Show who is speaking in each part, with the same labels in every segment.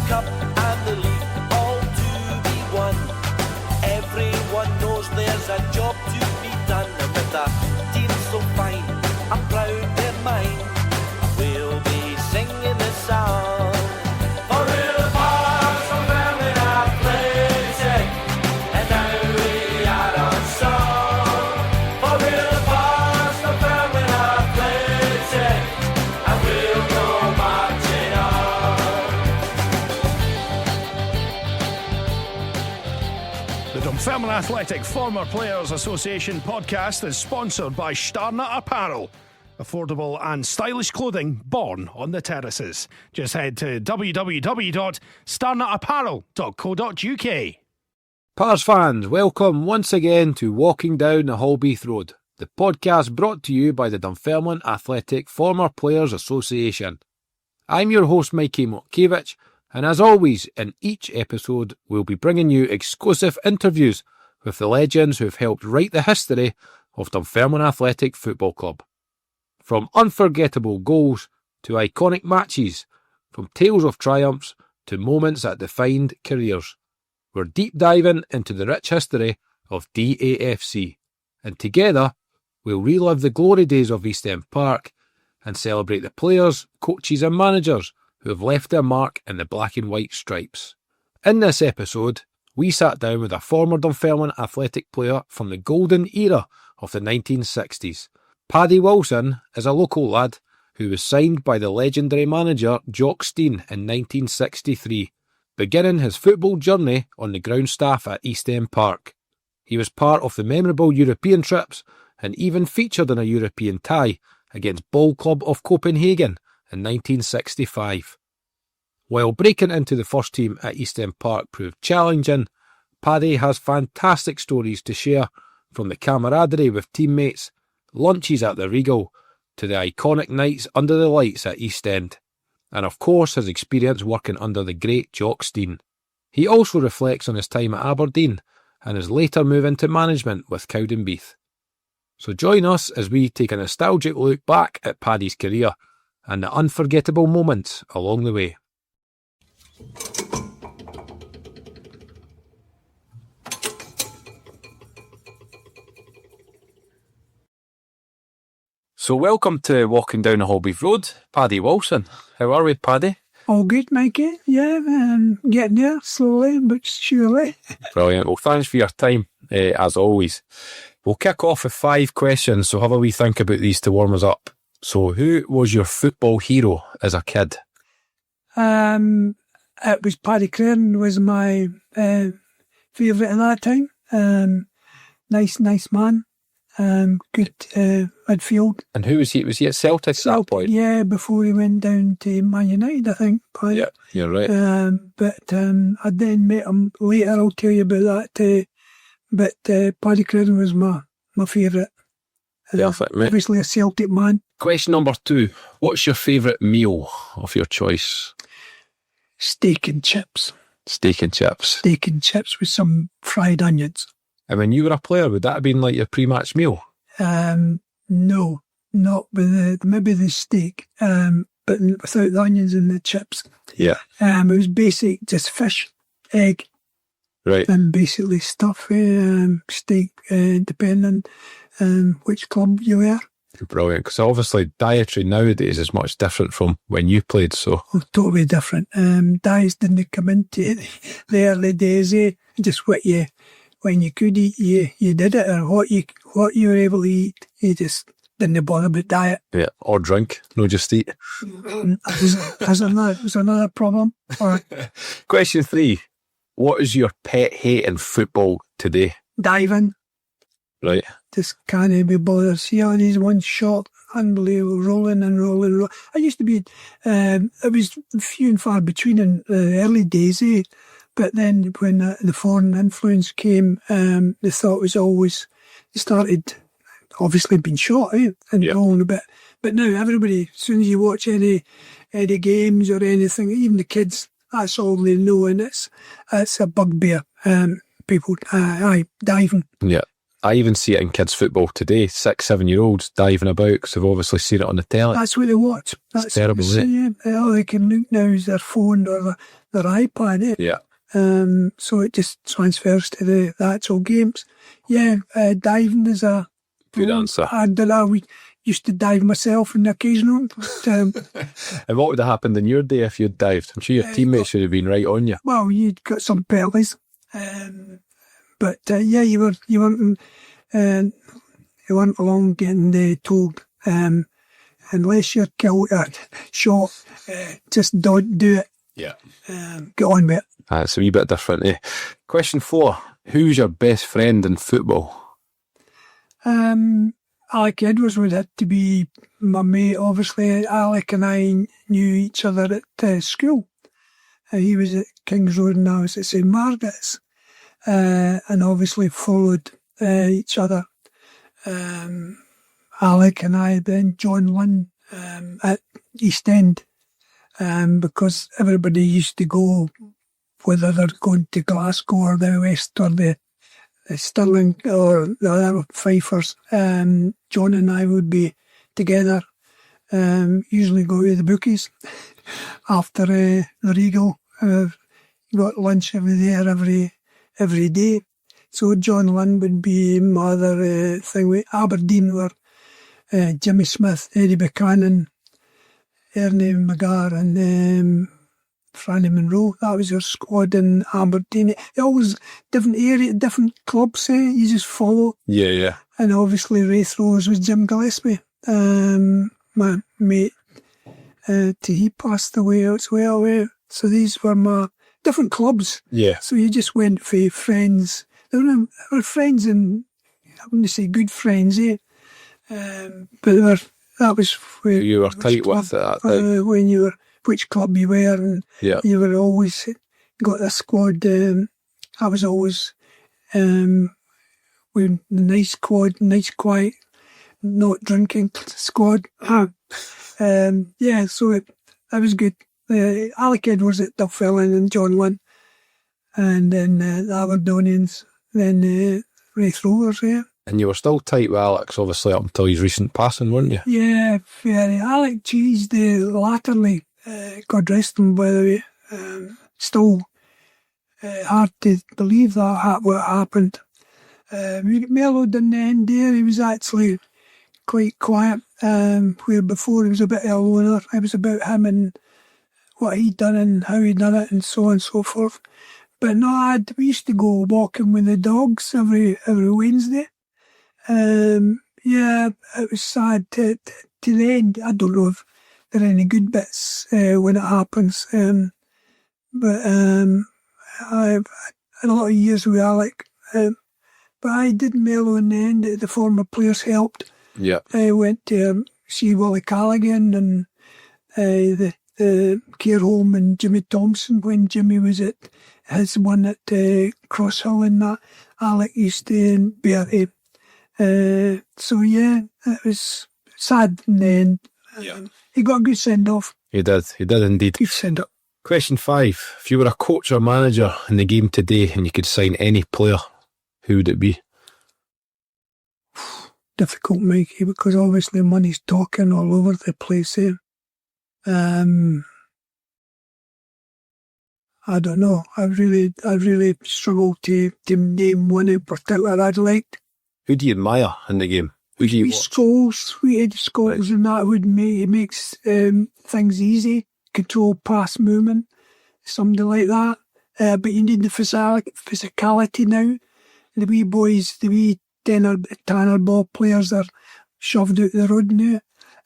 Speaker 1: Cup and the league all to be won. Everyone knows there's a job to be done, and with a team so fine, I'm proud they're mine. We'll be singing this song. For real hearts of family athletic, and now we are on song. For real hearts of family athletic, and we'll go marching on.
Speaker 2: The Dunfermline Athletic Former Players Association podcast is sponsored by Starnut Apparel. Affordable and stylish clothing born on the terraces. Just head to www.starnutapparel.co.uk.
Speaker 3: Pars fans, welcome once again to Walking Down the Holbeath Road, the podcast brought to you by the Dunfermline Athletic Former Players Association. I'm your host Mikey Motkiewicz, and as always, in each episode we'll be bringing you exclusive interviews with the legends who've helped write the history of Dunfermline Athletic Football Club. From unforgettable goals to iconic matches, from tales of triumphs to moments that defined careers, we're deep diving into the rich history of DAFC, and together we'll relive the glory days of East End Park and celebrate the players, coaches and managers who have left their mark in the black and white stripes. In this episode, we sat down with a former Dunfermline Athletic player from the golden era of the 1960s. Paddy Wilson is a local lad who was signed by the legendary manager Jock Stein in 1963, beginning his football journey on the ground staff at East End Park. He was part of the memorable European trips and even featured in a European tie against Ball Club of Copenhagen in 1965. While breaking into the first team at East End Park proved challenging, Paddy has fantastic stories to share, from the camaraderie with teammates, lunches at the Regal, to the iconic nights under the lights at East End, and of course his experience working under the great Jock Stein. He also reflects on his time at Aberdeen and his later move into management with Cowdenbeath. So join us as we take a nostalgic look back at Paddy's career and the unforgettable moments along the way. So welcome to Walking Down the Holbeath Road, Paddy Wilson. How are we, Paddy?
Speaker 4: All good, Mikey. Yeah, getting there slowly but surely.
Speaker 3: Brilliant. Well, thanks for your time, as always. We'll kick off with 5 questions, so have a wee think about these to warm us up. So who was your football hero as a kid?
Speaker 4: It was Paddy Crane was my favourite at that time. Nice man. Good midfield.
Speaker 3: And who was he? Was he at Celtic at that point?
Speaker 4: Yeah, before he went down to Man United, I think. Paddy.
Speaker 3: Yeah, you're right.
Speaker 4: But I then met him later. I'll tell you about that. But Paddy Crane was my favourite.
Speaker 3: Perfect, mate.
Speaker 4: Obviously a Celtic man.
Speaker 3: Question number 2. What's your favourite meal of your choice?
Speaker 4: Steak and chips.
Speaker 3: Steak and chips.
Speaker 4: Steak and chips with some fried onions.
Speaker 3: And when you were a player, would that have been like your pre-match meal?
Speaker 4: No, not with maybe the steak, but without the onions and the chips.
Speaker 3: Yeah.
Speaker 4: It was basic, just fish, egg,
Speaker 3: right,
Speaker 4: and basically stuff. Steak, depending which club you were.
Speaker 3: Brilliant, because obviously dietary nowadays is much different from when you played. So
Speaker 4: totally different. Diets didn't come into the early days. Just what you. When you could eat, you did it, or what you were able to eat, you just didn't bother about diet.
Speaker 3: Yeah, or drink, no just eat.
Speaker 4: Was another problem. Or,
Speaker 3: Question 3. What is your pet hate in football today?
Speaker 4: Diving.
Speaker 3: Right.
Speaker 4: Just can't be bothered. See all these one shot, unbelievable, rolling. I used to be, it was few and far between in the early days, But then when the foreign influence came, the thought was always, they started obviously being shot and rolling a bit. But now everybody, as soon as you watch any games or anything, even the kids, that's all they know, and it's a bugbear. People diving.
Speaker 3: Yeah. I even see it in kids' football today. 6, 7-year-olds diving about because they've obviously seen it on the telly.
Speaker 4: That's what they watch. That's
Speaker 3: terrible,
Speaker 4: what they
Speaker 3: isn't
Speaker 4: see. All they can look now is their phone or their iPad.
Speaker 3: Yeah.
Speaker 4: So it just transfers to the actual games. Yeah, diving is a
Speaker 3: Good answer.
Speaker 4: I don't know. We used to dive myself on the occasional. But,
Speaker 3: And what would have happened in your day if you'd dived? I'm sure your teammates would have been right on you.
Speaker 4: well, you'd got some penalties. But yeah, you weren't along getting told. Unless you're killed or shot, just don't do it.
Speaker 3: Yeah.
Speaker 4: Get on with it.
Speaker 3: It's a wee bit different, eh? Question 4. Who's your best friend in football?
Speaker 4: Alec Edwards would have to be my mate. Obviously, Alec and I knew each other at school. He was at King's Road and I was at St Margaret's, and obviously followed each other. Alec and I, then John Lynn at East End, because everybody used to go, whether they're going to Glasgow or the West or the Stirling or the other Fifers. John and I would be together, usually go to the bookies after the Regal. Got lunch over there every day. So John Lynn would be my other thing. With Aberdeen were Jimmy Smith, Eddie Buchanan, Ernie McGar and Franny Monroe. That was your squad in Aberdeen. It always different area, different clubs. You just follow.
Speaker 3: Yeah.
Speaker 4: And obviously Wraithrows was Jim Gillespie. My mate, till he passed away as well. So these were my different clubs.
Speaker 3: Yeah.
Speaker 4: So you just went for friends. They were friends, and I wouldn't say good friends, but that was where
Speaker 3: You were tight with it at that time.
Speaker 4: when you were, which club you were, and
Speaker 3: Yeah.
Speaker 4: you were always got a squad. I was always with the nice squad, nice quiet, not drinking squad. Yeah, so that was good. Alec Edwards at Duffelin and John Lynn, and then the Aberdonians, then Wraith Rovers, yeah.
Speaker 3: And you were still tight with Alex, obviously, up until his recent passing, weren't you?
Speaker 4: Yeah, very. Alec, geez, latterly, God rest him, by the way, still hard to believe that what happened. We mellowed in the end there. He was actually quite quiet, where before he was a bit of a loner. It was about him and what he'd done and how he'd done it and so on and so forth. But no, we used to go walking with the dogs every Wednesday. Yeah, it was sad to the end. I don't know if there are any good bits when it happens. But I had a lot of years with Alec. But I did mellow in the end. The former players helped.
Speaker 3: Yeah.
Speaker 4: I went to see Willie Callaghan and the care home and Jimmy Thompson when Jimmy was at his one at Cross Hill and that. Alec used to be at it. So yeah, it was sad in the end. He got a good send-off.
Speaker 3: He did indeed.
Speaker 4: Good send-off.
Speaker 3: Question 5. If you were a coach or manager in the game today and you could sign any player, who would it be?
Speaker 4: Difficult, Mikey, because obviously money's talking all over the place here. I don't know. I really struggle to name one in particular I'd like.
Speaker 3: Who do you admire in the game? Who do you watch?
Speaker 4: Sweet Scholes, and that would makes things easy. Control pass movement, somebody like that. But you need the physicality now. The wee boys, the wee tanner ball players are shoved out the road now.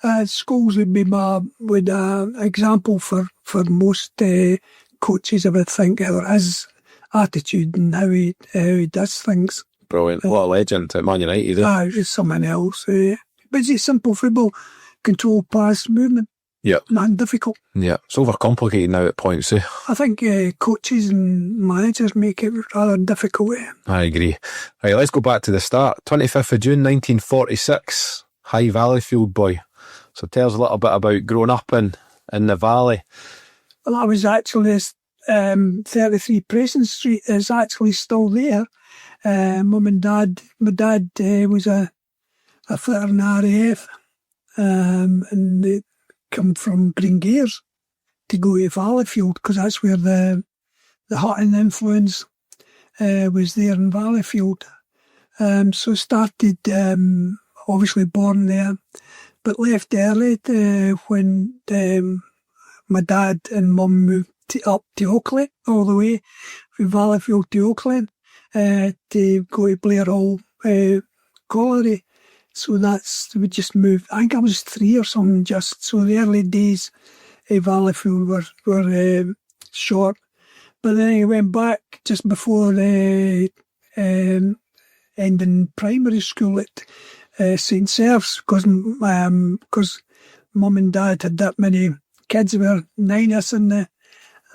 Speaker 4: Scholes would be my example for most coaches, I would think, or his attitude and how he does things.
Speaker 3: Brilliant. What a legend at Man United.
Speaker 4: It's something else. But it's simple football, control, pass, movement.
Speaker 3: Yeah.
Speaker 4: Not difficult.
Speaker 3: Yeah. It's overcomplicated now at points, eh?
Speaker 4: I think coaches and managers make it rather difficult.
Speaker 3: I agree. Right, let's go back to the start. 25th of June 1946, High Valleyfield boy. So tell us a little bit about growing up in the Valley.
Speaker 4: Well, I was actually 33 Preston Street is actually still there. Mum and Dad. My dad was a fitter in the RAF, and they come from Greengares to go to Valleyfield, because that's where the Hutton influence was there in Valleyfield. So started, obviously born there, but left early when my dad and mum moved up to Oakley, all the way from Valleyfield to Oakley, to go to Blair Hall Colliery. So we just moved. I think I was 3 or something, just. So the early days of Valleyfield were short. But then I went back just before ending primary school at St. Serves, because mum and dad had that many kids. There were 9 of us in the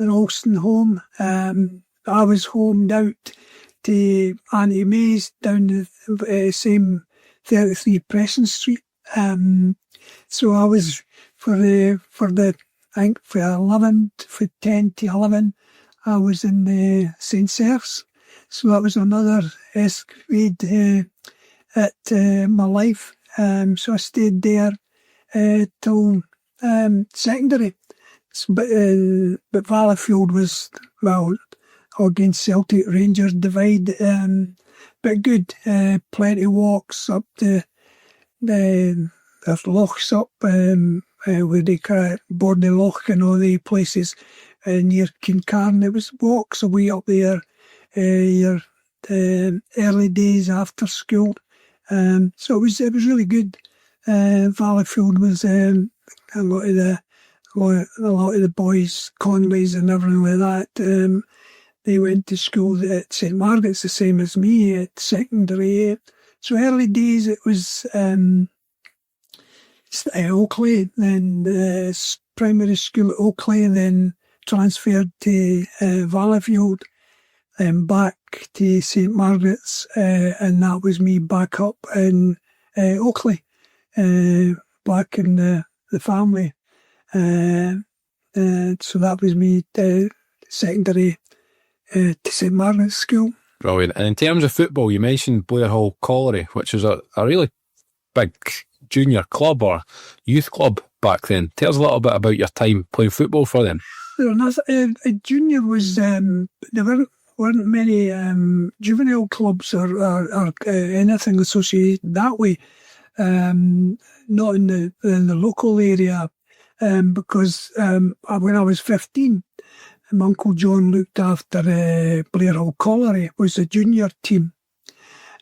Speaker 4: Alston home. I was homed out to Auntie May's down the same 33 Preston Street. So I was for 10 to 11, I was in the St. Serves. So that was another escapade at my life. So I stayed there till secondary. But Valleyfield was, well, against Celtic, Rangers divide, but good. Plenty of walks up the lochs up where they call it Borney Loch and all the places near Kincarn. It was walks away up there. Your early days after school. So it was really good. Valleyfield was a lot of the boys, Conleys and everything like that. They went to school at St. Margaret's, the same as me, at secondary. So early days it was Oakley, then primary school at Oakley, then transferred to Valleyfield, then back to St. Margaret's, and that was me back up in Oakley, back in the family. So that was me secondary to St. Margaret's School.
Speaker 3: Brilliant. And in terms of football, you mentioned Blair Hall Colliery, which was a really big junior club or youth club back then. Tell us a little bit about your time playing football for them.
Speaker 4: Junior was, there weren't many juvenile clubs or anything associated that way. Not in the local area, because when I was 15, my Uncle John looked after Blair Hall Colliery, was the junior team.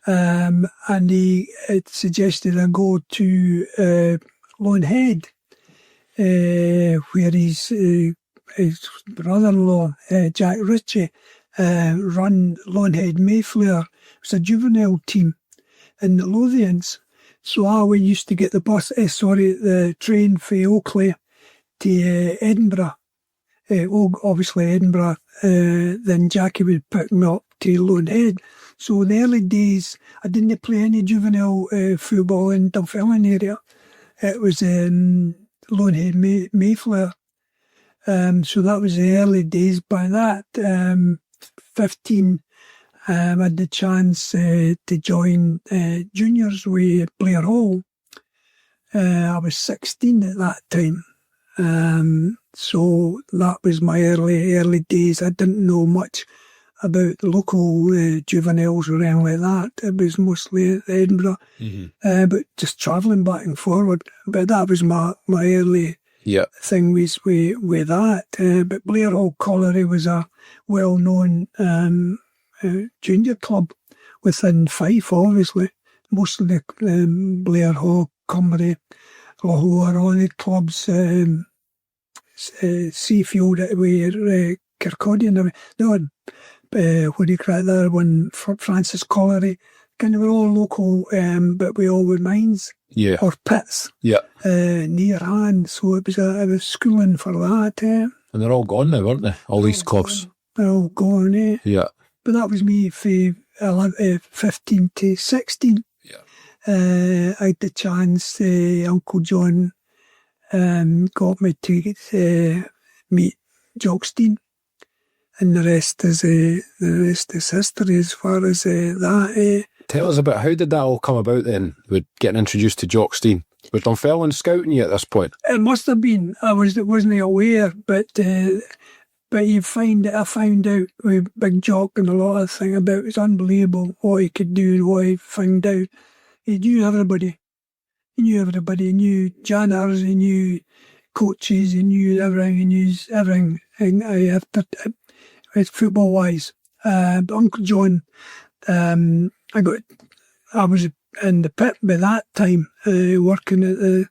Speaker 4: And he suggested I go to Lone Head, where his brother-in-law, Jack Ritchie, run Lone Head Mayflower. It was a juvenile team in the Lothians. So I used to get the train for Oakley to Edinburgh. Obviously Edinburgh, then Jackie would pick me up to Lone Head. So in the early days, I didn't play any juvenile football in Dunfermline area. It was Lone Head Mayflower. So that was the early days. By that, 15, I had the chance to join juniors with Blair Hall. I was 16 at that time. So that was my early days. I didn't know much about the local juveniles or anything like that. It was mostly at Edinburgh, but just travelling back and forward. But that was my early thing with that. But Blair Hall Colliery was a well-known junior club within Fife, obviously. Most of the Blair Hall, Cumberry, Lahore, all the clubs, Seafield, where Kirkcaldy, what do you call that one, Francis Colliery, kind of were all local, but we all were mines or pits near hand. So it was schooling for that.
Speaker 3: And they're all gone now, aren't they? All these clubs.
Speaker 4: Gone. They're all gone,
Speaker 3: Yeah.
Speaker 4: But that was me from 15 to 16. I had the chance, Uncle John got me to meet Jock Stein. and the rest is history as far as that.
Speaker 3: Tell us about how did that all come about then, with getting introduced to Jock Stein? Was Dunfermline scouting you at this point?
Speaker 4: It must have been. Wasn't aware, but I found out with Big Jock and a lot of things about it. It's unbelievable what he could do and what he found out. He knew everybody. He knew janitors, he knew coaches, he knew everything. He knew everything. Football wise. But Uncle John, I was in the pit by that time, working at the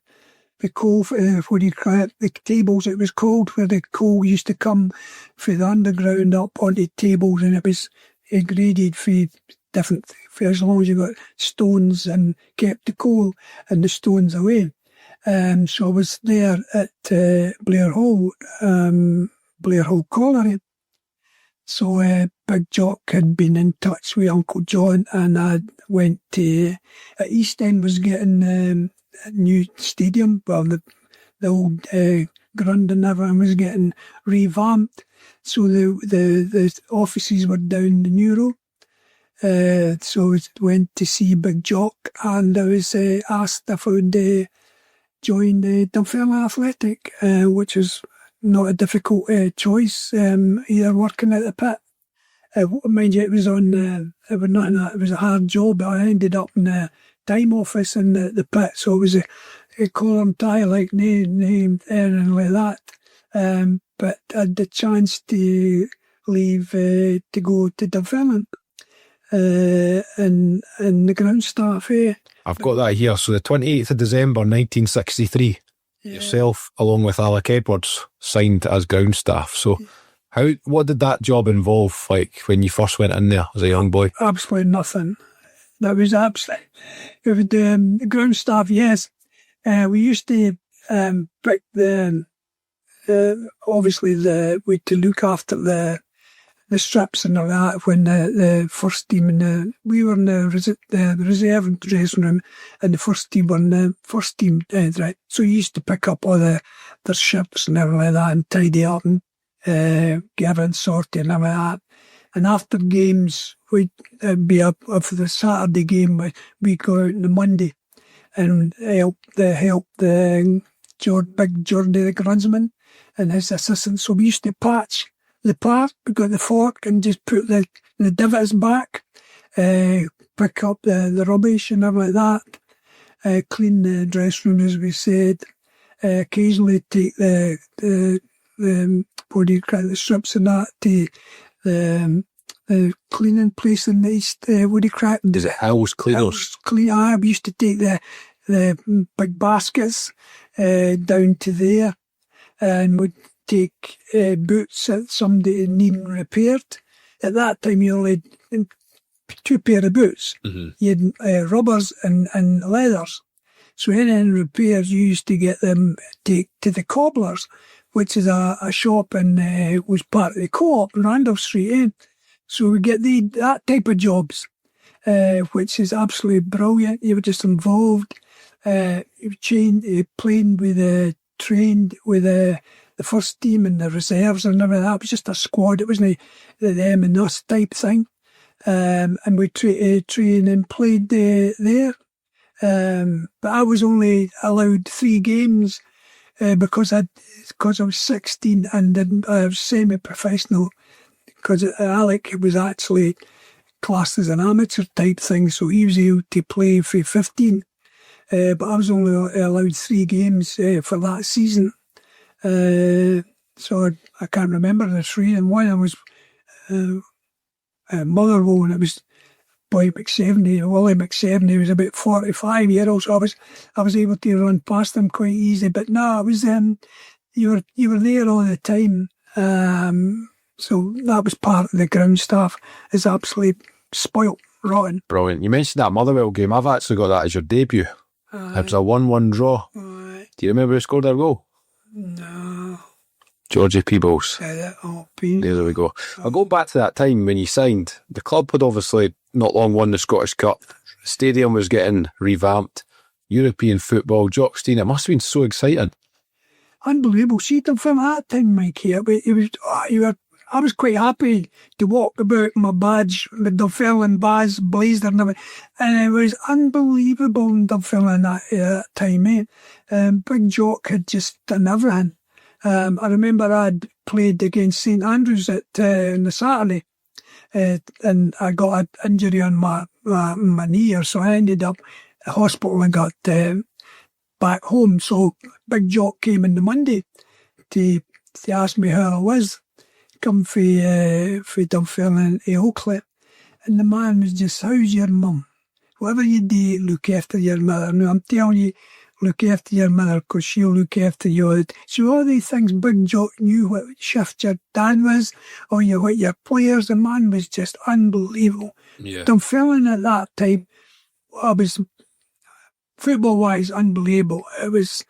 Speaker 4: coal, what do you call it, the tables it was called, where the coal used to come from the underground up onto tables, and it was graded for different, for as long as you got stones and kept the coal and the stones away. So I was there at Blair Hall Colliery. So Big Jock had been in touch with Uncle John, and I went to East End was getting a new stadium. Well, the old ground and everything was getting revamped. So the offices were down the New Road. So I went to see Big Jock, and I was asked if I would join the Dunfermline Athletic, which was not a difficult choice, either working at the pit. Mind you, it was it was a hard job, but I ended up in the time office in the pit, so it was a collar and tie, like name anything like that. But I had the chance to leave to go to Dunfermline and the ground staff.
Speaker 3: I've got that here. So the 28th of December 1963. Yourself, along with Alec Edwards, signed as ground staff. So, what did that job involve, like when you first went in there as a young boy?
Speaker 4: Absolutely nothing. That was absolutely. With the ground staff, yes. We used to pick obviously to look after the strips and all that when the first team we were in the reserve dressing room, and the first team were in the first team, right? So we used to pick up all their strips and everything like that and tidy up and get everything sorted and everything like that. And after games, we'd be up for the Saturday game. We'd go out on the Monday and help the Big Jordy, the groundsman, and his assistant. So we used to patch the part, we got the fork and just put the divots back, pick up the rubbish and everything like that, clean the dressing room, as we said, occasionally take the strips and that to the cleaning place in the East,
Speaker 3: Is it Hill's Cleaners?
Speaker 4: We used to take the big baskets down to there, and would take boots that somebody needing repaired. At that time, you only had 2 pair of boots. Mm-hmm. You had rubbers and leathers. So any repairs, you used to get them take to the Cobblers, which is a shop and was part of the Co-op in Randolph Street. So we get that type of jobs, which is absolutely brilliant. You were just involved. You trained with the first team and the reserves and everything. That was just a squad. It wasn't them and us type thing. And we trained and played there. But I was only allowed 3 games because I was 16 and I was semi-professional, because Alec was actually classed as an amateur type thing, so he was able to play for 15. But I was only allowed 3 games for that season. So I can't remember the 3, and one I was Motherwell, and it was Willie McSeveny was about 45 years old, so I was able to run past him quite easy. But no, it was you were there all the time. So that was part of the ground staff. Is absolutely spoilt, rotten.
Speaker 3: Brilliant. You mentioned that Motherwell game. I've actually got that as your debut. It was a 1-1 draw. Do you remember who scored their goal?
Speaker 4: No.
Speaker 3: Georgie Peebles.
Speaker 4: There
Speaker 3: we go. I'll go back to that time when you signed. The club had obviously not long won the Scottish Cup. The stadium was getting revamped. European football. Jock Stein. It must have been so exciting.
Speaker 4: Unbelievable. See, from that time, Mikey, it was, I was quite happy to walk about my badge, with Dunfermline badge, blazer and everything. And it was unbelievable in Dunfermline at that time, Big Jock had just done everything. I remember I'd played against St Andrews on the Saturday, and I got an injury on my knee, so I ended up at the hospital and got back home. So Big Jock came on the Monday to ask me how I was, come for Dunfermline to Oakley. And the man was just, how's your mum? Whatever you do, look after your mother. Now, I'm telling you, look after your mother, because she'll look after you. So all these things, Big Jock knew what shift your dad was, or what your players. The man was just unbelievable.
Speaker 3: Yeah.
Speaker 4: Dunfermline at that time, I was, football-wise, unbelievable. It was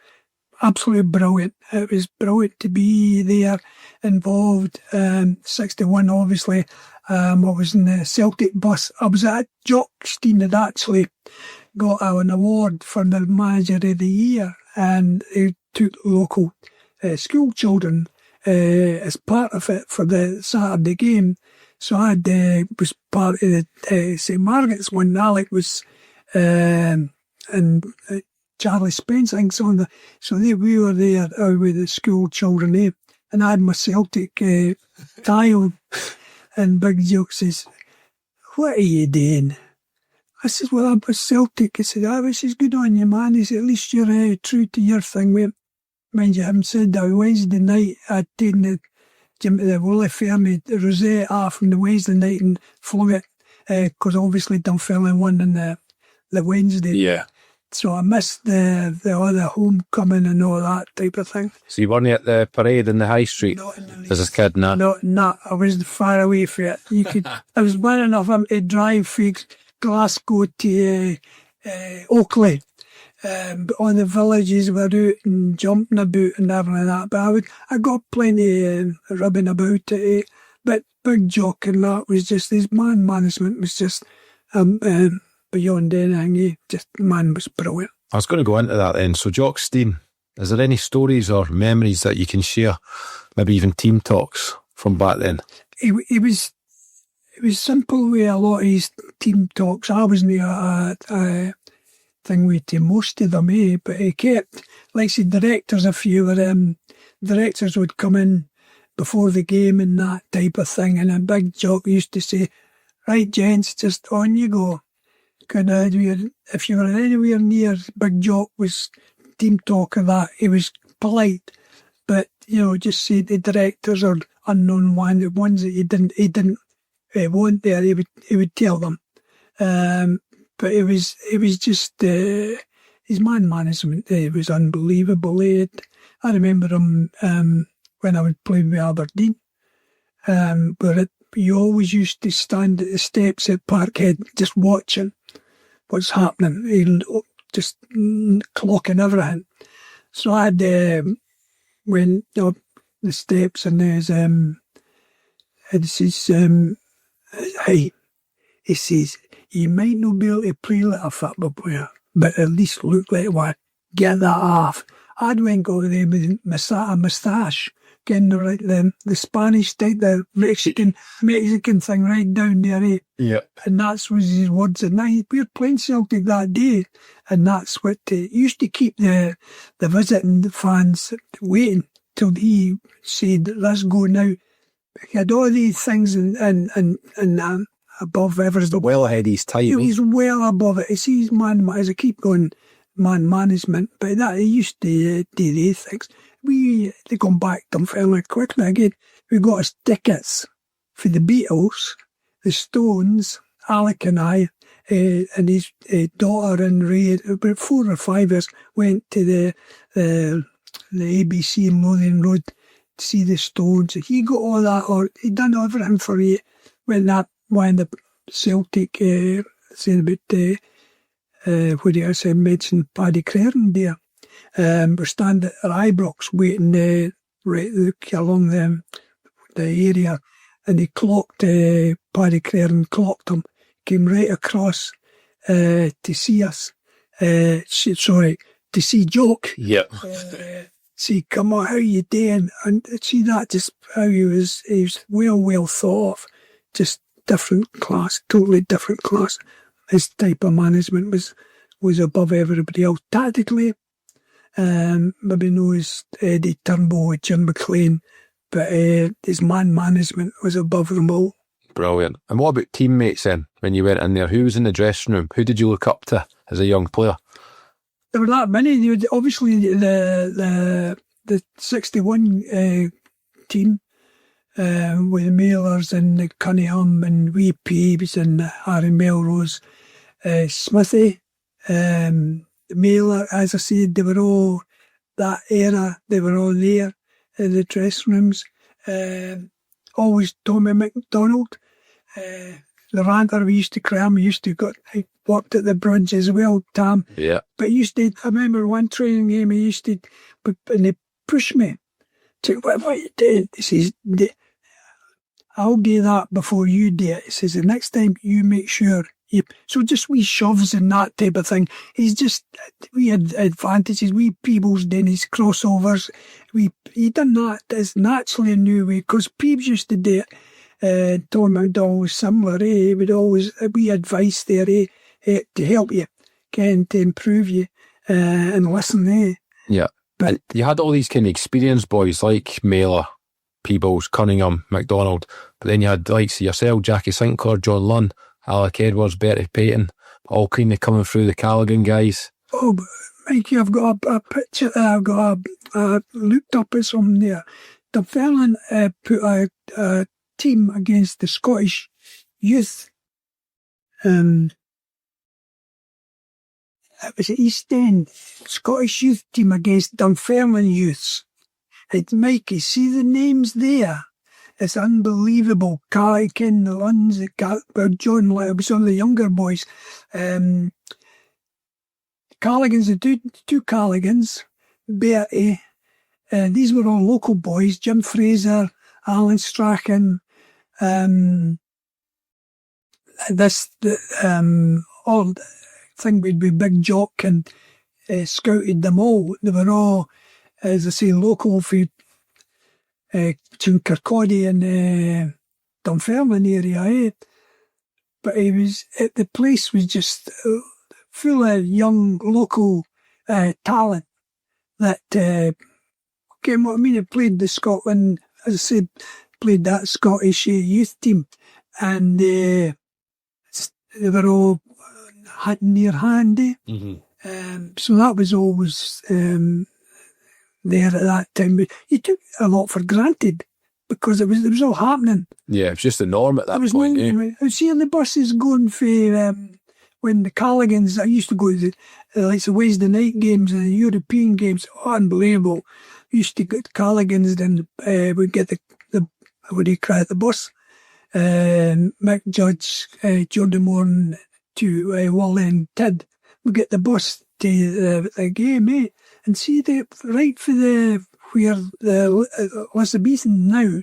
Speaker 4: absolutely brilliant. It was brilliant to be there, involved. 61, obviously. I was in the Celtic bus. I was at Jock Stein had actually got an award for the manager of the year, and he took local school children as part of it for the Saturday game. So I was part of the St Margaret's one. Alec was and Charlie Spence, I think, so we were there with the school children, and I had my Celtic tie on. And Big Jock says, what are you doing? I said, well, I'm a Celtic. He said, this is good on you, man. He said, at least you're true to your thing, mate. Mind you, having said that, Wednesday night, I'd taken the Woolley Fernie, the rosette off from the Wednesday night and flung it, because obviously Dunfermline won on the Wednesday.
Speaker 3: Yeah.
Speaker 4: So I missed the other homecoming and all that type of thing.
Speaker 3: So you weren't at the parade in the high street as a kid, nah?
Speaker 4: No, I was far away from it. I was man enough to drive from Glasgow to Oakley. But on the villages we were out and jumping about and everything like that. But I got plenty rubbing about it. But Big Jock and that was just, his man management was just beyond anything. Just, the man was brilliant.
Speaker 3: I was going to go into that then. So Jock Stein, is there any stories or memories that you can share? Maybe even team talks from back then?
Speaker 4: It was simple with a lot of his team talks. I wasn't a thing with most of them, but he kept, like say, directors, a few of them, directors would come in before the game and that type of thing, and a Big Jock used to say, right, gents, just on you go. If you were anywhere near Big Jock was team talk of that, he was polite, but just say the directors or unknown ones that he didn't want there, he would tell them. But it was just his man management. It was unbelievable. I remember him when I was playing with Aberdeen, but you always used to stand at the steps at Parkhead just watching what's happening, just clocking everything. So I had went up the steps and there's hey, he says, you might not be able to play like a football player, but at least look like one. Get that off. I'd went go there with a moustache, getting the Spanish type, the Mexican thing right down there,
Speaker 3: Yeah.
Speaker 4: And that's was his words. And we were playing Celtic that day, and that's what used to keep the visiting fans waiting till he said, let's go now. He had all these things and above everything.
Speaker 3: Well ahead of his time.
Speaker 4: He's well above it. It's his man, as I keep going, man management. But that he used to do these things. They come back to fairly quickly again. We got us tickets for the Beatles, the Stones, Alec and I, and his daughter and Ray, about 4 or 5 of us went to the ABC in Lothian Road to see the Stones. He got all that, or he done everything for you when the Celtic saying about what did I say, mentioned Paddy Crerand there. We're standing at Ibrox waiting right along the area, and he clocked Paddy Crerand, clocked him, came right across to see us. To see Jock.
Speaker 3: Yep.
Speaker 4: See, come on, how you doing? And see that just how he was well thought of. Just different class, totally different class. His type of management was above everybody else. Tactically, maybe knows Eddie Turnbull with Jim McLean, but his man management was above them all.
Speaker 3: Brilliant. And what about teammates then, when you went in there? Who was in the dressing room? Who did you look up to as a young player?
Speaker 4: There were that many. Obviously, the 61 team with the Mailers and the Cunningham and Wee Peeves and Harry Melrose, Smithy, Mailer, as I said, they were all that era. They were all there in the dressing rooms. Always Tommy McDonald, the ranter we used to cram. I worked at the Bridge as well, Tam.
Speaker 3: Yeah.
Speaker 4: But I remember one training game and they pushed me. Said, what you doing? He says, I'll do that before you do it. He says, the next time you make sure so just wee shoves and that type of thing. We had advantages, wee Peebles doing his crossovers. He done that as naturally a new way, because Peebles used to do it. Tom McDonald was similar, He would always, wee advice there, to help you, to improve you, and listen,
Speaker 3: Yeah. But you had all these kind of experienced boys like Mailer, Peebles, Cunningham, McDonald, but then you had likes of yourself, Jackie Sinclair, John Lunn, Alec Edwards, Bertie Payton, all kind of coming through, the Callaghan guys.
Speaker 4: Oh, but Mikey, I've got a picture. I've got looked up at something there. Dunfermline put a team against the Scottish youth. It was the East End Scottish youth team against Dunfermline youths. And Mikey, see the names there? It's unbelievable. Callaghan, the Lunds, John, it was one of the younger boys. Callaghan's the two Callaghan's, Bertie, these were all local boys, Jim Fraser, Alan Strachan, all thing would be Big Jock and scouted them all. They were all, as I say, local for between Kirkcaldy and Dunfermline area, But the place was just full of young local talent that came. What I mean, it played the Scotland, as I said, played that Scottish youth team, and they were all near handy. Mm-hmm. So that was always there at that time. But you took a lot for granted because it was all happening.
Speaker 3: Yeah, it was just the norm at that point.
Speaker 4: I was seeing the buses going for when the Callaghan's. I used to go to the Wednesday night games and the European games. Oh, unbelievable! Used to get Callaghan's, then we'd get the what do you call it, the bus. Mick Judge, Jordan Moore to Wally and Tid. We get the bus to the game, and see right for where the Elizabethan now,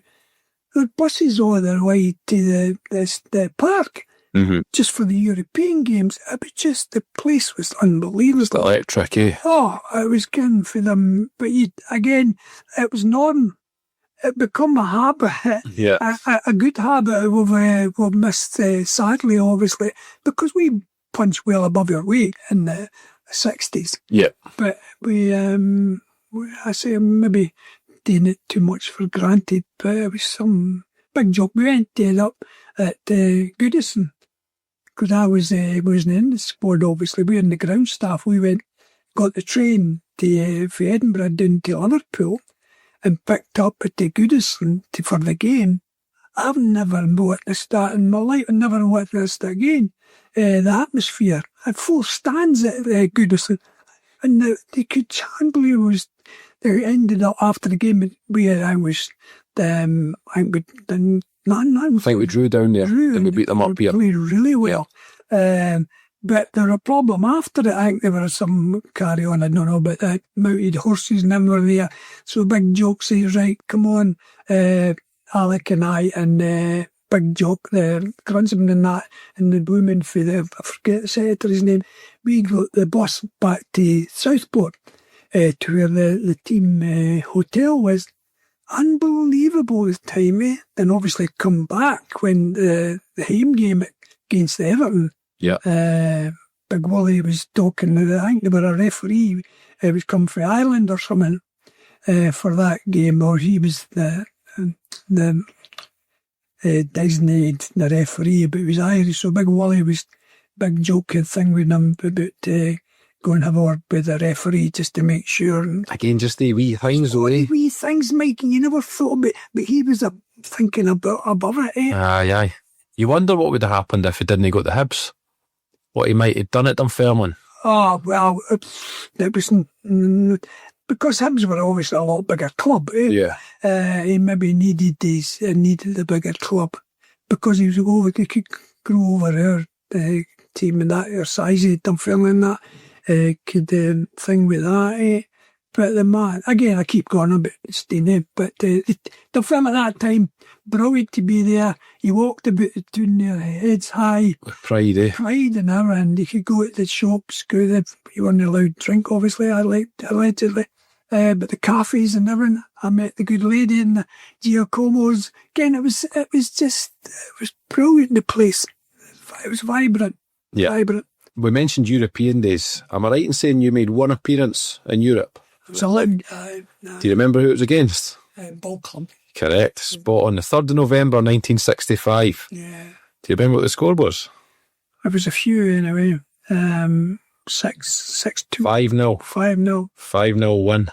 Speaker 4: there are buses all their way to the park, mm-hmm. just for the European games. It was just, the place was unbelievable.
Speaker 3: It's electric, eh?
Speaker 4: Oh, I was getting for them, but again, it was norm. It become a habit,
Speaker 3: yeah,
Speaker 4: a good habit we've missed, sadly, obviously, because we punched well above our weight in the 60s.
Speaker 3: Yeah.
Speaker 4: But I say maybe taking it too much for granted, but it was some big job. We ended up at Goodison, because I wasn't in the squad, obviously. We were in the ground staff. We got the train for Edinburgh down to Liverpool, and picked up at the Goodison for the game. I've never witnessed that in my life. I've never witnessed it again. The atmosphere. I had full stands at Goodison. And they could unbelieve they ended up after the game where I think
Speaker 3: we drew down there and we beat them up here.
Speaker 4: Played really well. Yeah. But there was a problem after it. I think there was some carry on, I don't know, but mounted horses and them were there. So Big Jock says, right, come on, Alec and I and Big Jock, the Grunsman and that, and the woman for I forget the secretary's name, we got the bus back to Southport. to where the team hotel was. Unbelievable this time, eh? And obviously come back when the home game against Everton.
Speaker 3: Yeah.
Speaker 4: Big Wally was talking, I think they were a referee, was come from Ireland or something for that game, or he was the designated the referee, but he was Irish, so Big Wally was big joking thing with him about go and have a word with the referee just to make sure.
Speaker 3: Again, just the wee things, though, eh?
Speaker 4: Wee things, Mike, and you never thought about it, but he was thinking about above it, eh?
Speaker 3: Aye. You wonder what would have happened if he didn't go to Hibs. What he might have done at Dunfermline.
Speaker 4: Oh, well, it was... because Hibs were obviously a lot bigger club, eh?
Speaker 3: Yeah.
Speaker 4: He maybe needed the bigger club because he could grow over our team and that, our size, Dunfermline and that. Could thing with that, eh? But the man, again, I keep going about Stein, but the film at that time, brilliant to be there. He walked about the town there, heads high.
Speaker 3: With pride, eh?
Speaker 4: Pride and everything. He could go to the shops, you weren't allowed to drink, obviously, allegedly. But the cafes and everything, I met the good lady in the Giacomo's. Again, it was brilliant, the place. It was vibrant.
Speaker 3: Yeah.
Speaker 4: Vibrant.
Speaker 3: We mentioned European days. Am I right in saying you made one appearance in Europe?
Speaker 4: It was allowed.
Speaker 3: Do you remember who it was against?
Speaker 4: Ball club.
Speaker 3: Correct. Spot on. The 3rd of November 1965.
Speaker 4: Yeah.
Speaker 3: Do you remember what the score was?
Speaker 4: There was a few anyway. 6-2.
Speaker 3: 5-0.
Speaker 4: 5-0.
Speaker 3: 5-0 win.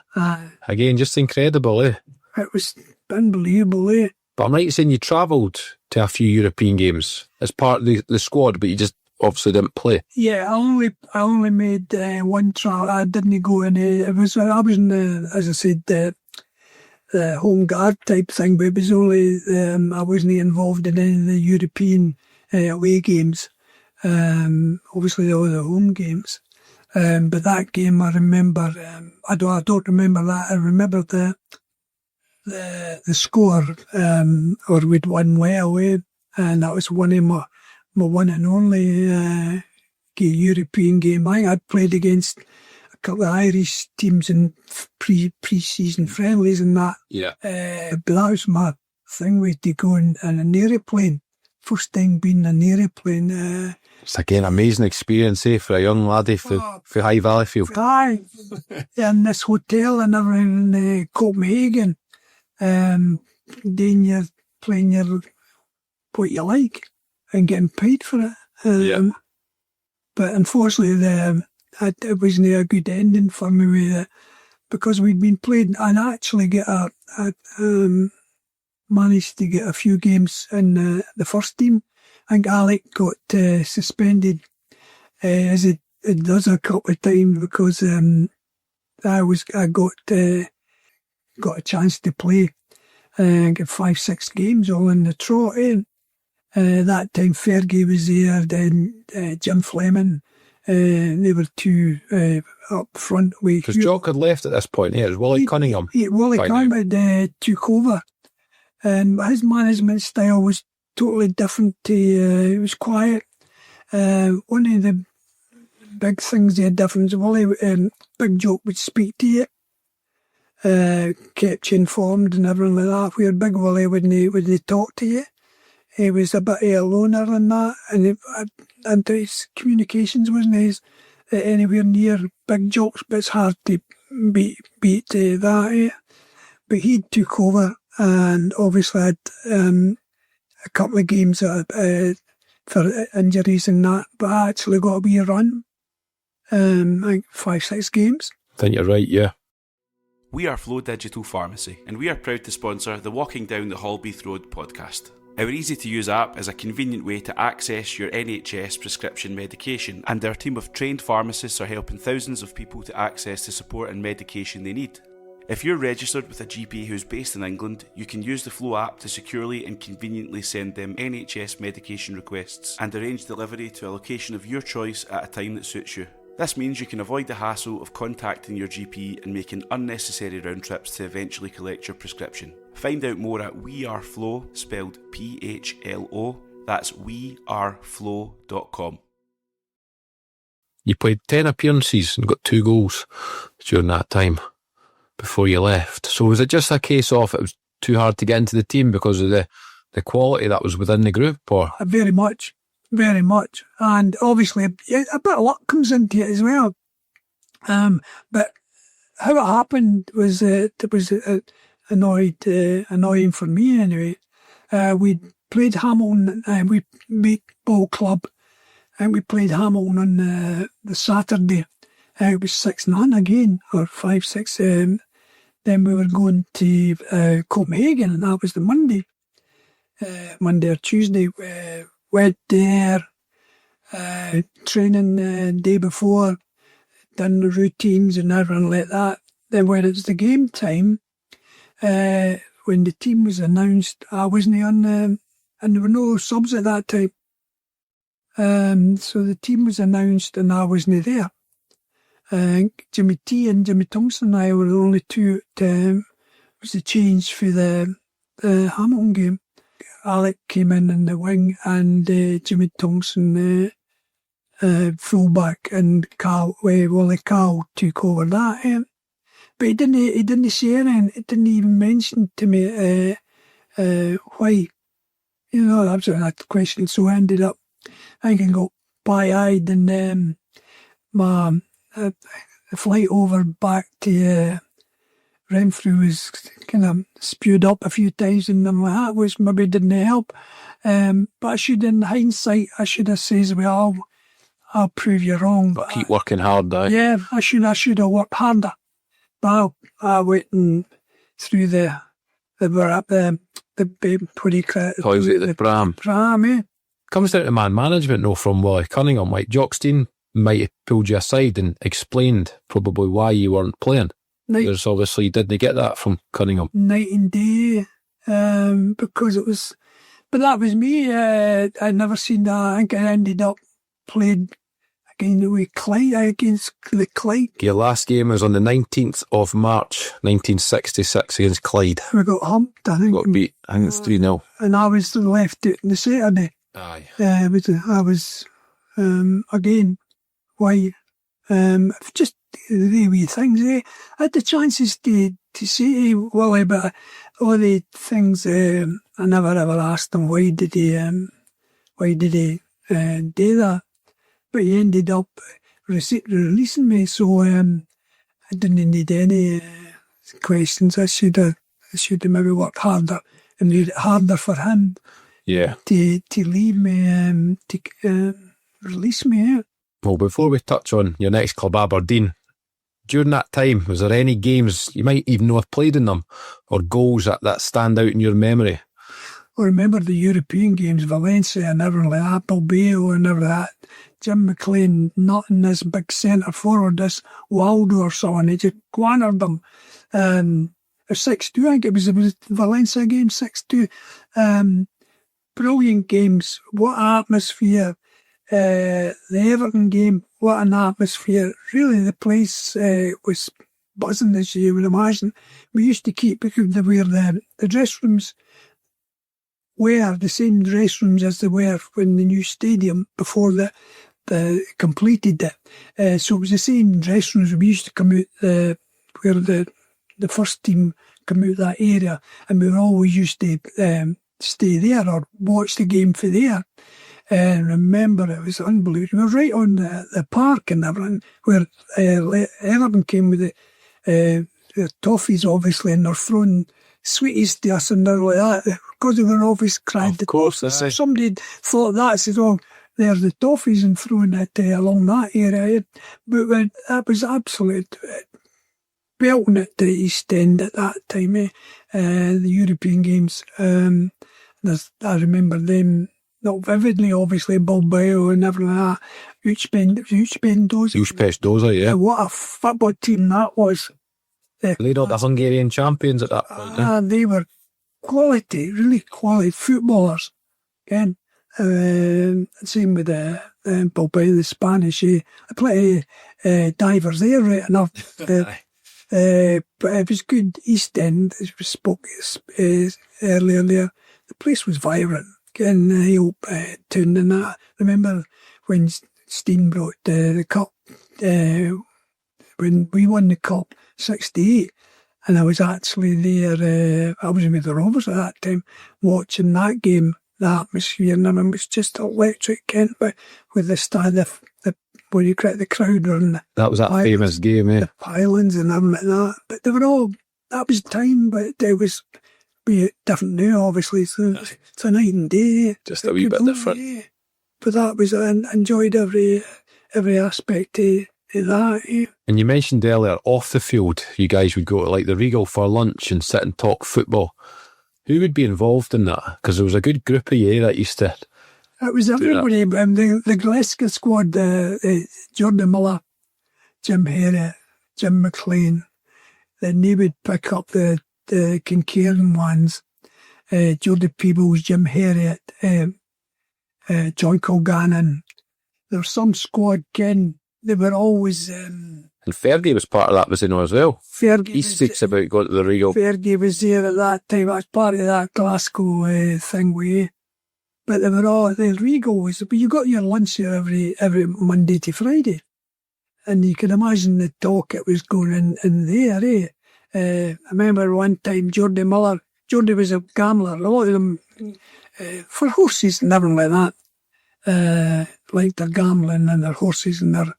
Speaker 3: Again, just incredible, eh?
Speaker 4: It was unbelievable, eh?
Speaker 3: But I'm right in saying you travelled to a few European games as part of the squad, but you just obviously didn't play.
Speaker 4: Yeah, I only made one travel. I didn't go in. I was in the, as I said, the home guard type thing, but it was only I wasn't involved in any of the European away games. Obviously all the home games. But that game I remember. I don't remember that. I remember the score, or we'd won well, and that was one of my one and only European game. I think I'd played against a couple of Irish teams in pre-season friendlies and that.
Speaker 3: Yeah.
Speaker 4: But that was my thing, with to go in an aeroplane. First time being in an aeroplane.
Speaker 3: It's again amazing experience, eh, for a young laddie for High Valleyfield.
Speaker 4: Aye, in this hotel and everything in Copenhagen. Then you're playing what you like and getting paid for it.
Speaker 3: Yeah.
Speaker 4: But unfortunately, it wasn't a good ending for me with it, because we'd been playing, and I actually managed to get a few games in the first team. I think Alec got suspended, as it does a couple of times, because I got a chance to play and get 5-6 games all in the trot. That time Fergie was there, then Jim Fleming. They were two up front.
Speaker 3: Because Jock had left at this point here. It was Wally Cunningham.
Speaker 4: Wally Cunningham had took over. And his management style was totally different. He was quiet. One of the big things he had different, Wally, Big Jock would speak to you, kept you informed and everything like that, where Big Wally wouldn't talk to you. He was a bit of a loner than that, and his communications wasn't anywhere near Big Jock's, but it's hard to beat that. But he took over, and obviously had a couple of games for injuries and that, but I actually got a wee run, I think 5-6 games.
Speaker 3: I think you're right, yeah.
Speaker 5: We are Flow Digital Pharmacy, and we are proud to sponsor the Walking Down the Holbeath Road podcast. Our easy-to-use app is a convenient way to access your NHS prescription medication, and our team of trained pharmacists are helping thousands of people to access the support and medication they need. If you're registered with a GP who's based in England, you can use the Flow app to securely and conveniently send them NHS medication requests and arrange delivery to a location of your choice at a time that suits you. This means you can avoid the hassle of contacting your GP and making unnecessary round trips to eventually collect your prescription. Find out more at weareflow, spelled PHLO, that's weareflow.com.
Speaker 3: you played 10 appearances and got 2 goals during that time before you left. So was it just a case of it was too hard to get into the team because of the quality that was within the group? Or
Speaker 4: Very much. And obviously a bit of luck comes into it as well. But how it happened was it was annoying for me anyway. We played Hamilton, we beat Ball Club, and we played Hamilton on the Saturday. It was 6-0 again, or 5-6. Then we were going to Copenhagen, and that was the Monday or Tuesday. Went there, training the day before, done the routines and everything like that. Then when it was the game time, when the team was announced, I wasn't on, and there were no subs at that time. So the team was announced and I wasn't there. Jimmy T and Jimmy Thompson and I were the only two that was the change for the Hamilton game. Alec came in the wing and Jimmy Thompson fullback, and Wally Carl took over that. But he didn't say anything. He didn't even mention to me why. You know, that was that question. So I ended up, I think I got pie-eyed, and my the flight over back to Renfrew was kind of spewed up a few times, and I'm like, that was maybe didn't help. But I should, in hindsight, I should have said, well, I'll prove you wrong.
Speaker 3: but keep working hard, though.
Speaker 4: Yeah, I should have worked harder. But I went and through the
Speaker 3: Pram.
Speaker 4: Pram, eh?
Speaker 3: Comes down to man management, though, from Willie Cunningham. Like, Jock Stein might have pulled you aside and explained probably why you weren't playing. Because obviously you didn't get that from Cunningham.
Speaker 4: Night and day, because it was, but that was me. I'd never seen that. I think I ended up playing again with Clyde, against the Clyde.
Speaker 3: Your last game was on the 19th of March, 1966 against Clyde.
Speaker 4: We got humped, I think.
Speaker 3: Got beat. I think it's 3-0.
Speaker 4: And I was left out on the Saturday.
Speaker 3: Aye.
Speaker 4: I was again, why? Just the wee things. I had the chances to say Willie, but all the things I never ever asked him why did he do that. But he ended up releasing me, so I didn't need any questions. I should have maybe worked harder and made it harder for him.
Speaker 3: Yeah.
Speaker 4: To leave me, to release me out.
Speaker 3: Well, before we touch on your next club, Aberdeen, during that time, was there any games, you might even know have played in them, or goals that stand out in your memory?
Speaker 4: I remember the European games, Valencia and everything like that, Bilbao and everything like that. Jim McLean, not in this big centre forward, this Waldo or someone, he just cornered them. 6-2, I think it was the Valencia game, 6-2. Brilliant games, what atmosphere. The Everton game, what an atmosphere. Really, the place was buzzing, as you would imagine. We used to keep, because they were the dress rooms were the same dress rooms as they were when the new stadium, before the completed it. So it was the same dress rooms. We used to come out where the first team come out that area, and we were always used to stay there or watch the game for there. And remember, it was unbelievable. We were right on the park and everything, where Everton came with the toffees, obviously, and they're throwing sweeties to us and they're like that, because they were always cried.
Speaker 3: Of course,
Speaker 4: if somebody thought that, says, "Oh, there's the toffees," and throwing it along that area. But that was absolute belting it to the East End at that time. The European games. I remember them. Not vividly, obviously, Bilbao and everything like that.
Speaker 3: Újpest-Dózsa, yeah.
Speaker 4: What a football team that was.
Speaker 3: They were the Hungarian champions at that point.
Speaker 4: They were quality, really quality footballers. Again, same with Bilbao, the Spanish. I play divers there, right enough. But it was good. East End, as we spoke earlier there, the place was vibrant. In the Hill Town and that. Remember when Stein brought the cup when we won the cup, 68, and I was actually there, I was with the Rovers at that time, watching that game, the atmosphere, and I mean, it was just electric, Kent, but with the stand, what do you call it, the crowd running the
Speaker 3: That was that famous game, eh?
Speaker 4: the pylons and everything like that. But they were all, that was time, but it was be different now, obviously. So it's a night and day.
Speaker 3: Just a wee bit different.
Speaker 4: Yeah. But that was, I enjoyed every aspect of that. Yeah.
Speaker 3: And you mentioned earlier, off the field, you guys would go to like the Regal for lunch and sit and talk football. Who would be involved in that? Because there was a good group of you that used to.
Speaker 4: It was everybody. The Glasgow squad, Jordan Miller, Jim Herriott, Jim McLean. Then they would pick up the Kincairn ones. Jordy Peebles, Jim Herriott, John Colgannon. There was some squad, Ken. They were always.
Speaker 3: And Fergie was part of that, was he not as well?
Speaker 4: Fergie
Speaker 3: He speaks about going to the Regal.
Speaker 4: Fergie was there at that time. That was part of that Glasgow thing with you. But they were all, the Regal was, but you got your lunch here every Monday to Friday. And you can imagine the talk it was going in there, eh? I remember one time Jordy Miller, Jordy was a gambler, a lot of them, for horses and everything like that, like their gambling and their horses and their,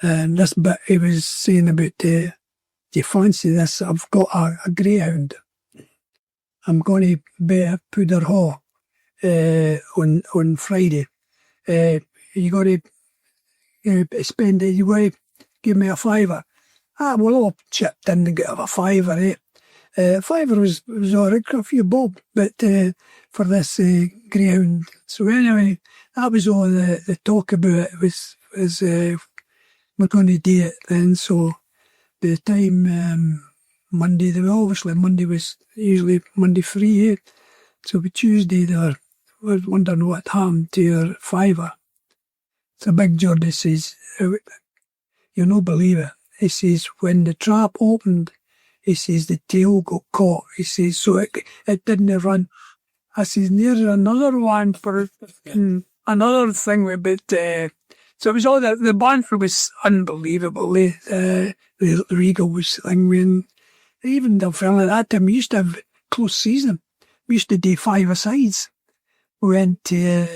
Speaker 4: this bit he was saying about, do you fancy this? I've got a greyhound. I'm going to bet Powder Haw. On Friday, you got to spend it. You got to give me a £5. Well, all chipped in to get a £5, eh? £5 was all right, a few bob, but for this greyhound. So anyway, that was all the talk about it. Was we're going to do it then. So by the time Monday, obviously Monday was usually Monday free, eh? So by Tuesday they was wondering what happened to your £5. So Big Jordy says, you'll not believe it. He says, when the trap opened, he says, the tail got caught. He says, so it didn't run. I says, there's another one for another thing, but so it was all the banter was unbelievable. The Regal was thing, even the fella at that time, we used to have close season. We used to do 5-a-sides. We went to...